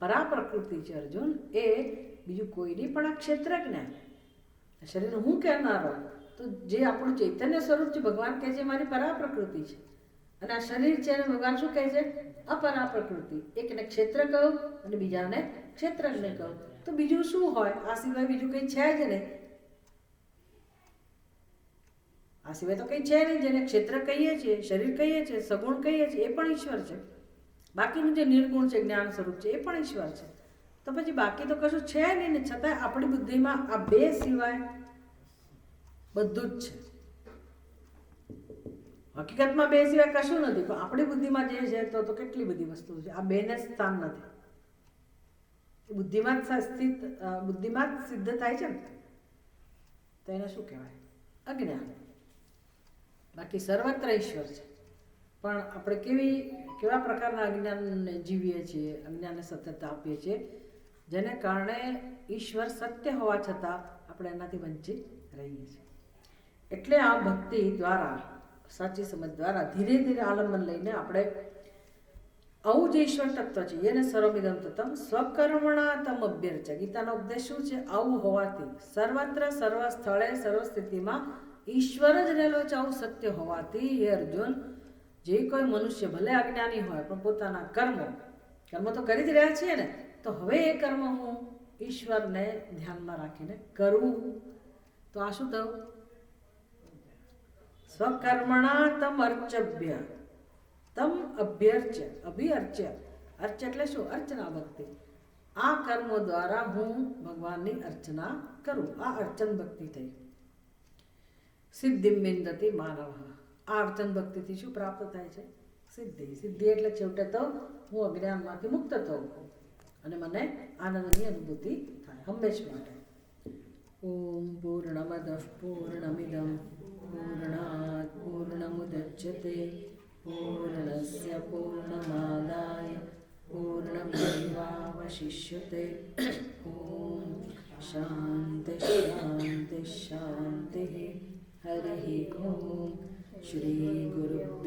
પરા પ્રકૃતિ છે અર્જુન એ બીજું કોઈ નહીં પણ આ ક્ષેત્રજ્ઞ શરીર હું કહેનારો. તો જે આપણું ચૈતન્ય સ્વરૂપ છે ભગવાન કહે છે મારી પરા પ્રકૃતિ છે, અને આ શરીર છે અને ભગવાન શું કહે છે? અપરા પ્રકૃતિ. એકને ક્ષેત્ર કહું અને બીજાને ક્ષેત્રજ્ઞ કહું. તો બીજું શું હોય? આ સિવાય બીજું કંઈ છે જ નહીં. આ સિવાય તો કંઈ છે નહીં. જેને ક્ષેત્ર કહીએ છીએ, શરીર કહીએ છીએ, સગુણ કહીએ છીએ, એ પણ ઈશ્વર છે. બાકીનું જે નિર્ગુણ છે, જ્ઞાન સ્વરૂપ છે, એ પણ ઈશ્વર છે. તો પછી બાકી તો કશું છે નહીં ને છતાં આપણી બુદ્ધિમાં આ બે સિવાય બધું જ છે. હકીકતમાં બે સિવાય કશું નથી, પણ આપણી બુદ્ધિમાં જે છે તો કેટલી બધી વસ્તુઓ છે. આ બેને સ્થાન નથી. બુદ્ધિમાં જ સ્થિત, બુદ્ધિમાં જ સિદ્ધ થાય છે ને, તો એને શું કહેવાય? અજ્ઞાન. બાકી સર્વત્ર ઈશ્વર છે. પણ આપણે કેવા પ્રકારના અજ્ઞાનને જીવીએ છીએ, અજ્ઞાનને સત્યતા આપીએ છીએ, જેને કારણે ઈશ્વર સત્ય હોવા છતાં આપણે એનાથી વંચિત રહીએ છીએ. એટલે આ ભક્તિ દ્વારા, સાચી સમજ દ્વારા ધીરે ધીરે આલંબન લઈને આપણે આવું જે ઈશ્વર તત્વ છે એને સર્વમિદમ તત્વમ સ્વકર્મણા તમ અભ્યર્ચ. ગીતાનો ઉપદેશ શું છે? આવું હોવાથી સર્વત્ર, સર્વ સ્થળે, સર્વ સ્થિતિમાં ઈશ્વર જ રહેલો છે. આવું સત્ય હોવાથી હે અર્જુન, જે કોઈ મનુષ્ય ભલે અજ્ઞાની હોય પણ પોતાના કર્મો કર્મ તો કરી જ રહ્યા છીએ ને, તો હવે એ કર્મ હું ઈશ્વરને ધ્યાનમાં રાખીને કરું. તો આ શું થયું? સ્વકર્મણા તમ અર્ચભ્ય તમ અભ્યર્ચ્ય અભિઅર્ચ્ય. અર્ચ એટલે શું? અર્ચના ભક્તિ. આ કર્મો દ્વારા હું ભગવાનની અર્ચના કરું. આ અર્ચન ભક્તિ થઈ. સિદ્ધિ વિંદતિ માનવ. આ અર્ચન ભક્તિથી શું પ્રાપ્ત થાય છે? સિદ્ધિ. સિદ્ધિ એટલે છેવટે તો હું અજ્ઞાનમાંથી મુક્ત થઉં અને મને આનંદની અનુભૂતિ થાય હંમેશ માટે. ઓમ પૂર્ણમદ પૂર્ણમિદમ પૂર્ણાત પૂર્ણમુદચ્યતે પૂર્ણસ્ય પૂર્ણમાદાય પૂર્ણમેવાવશિષ્યતે. ઓમ શાંતિ શાંતિ શાંતિ. હરિ ઓમ. શ્રી ગુરુ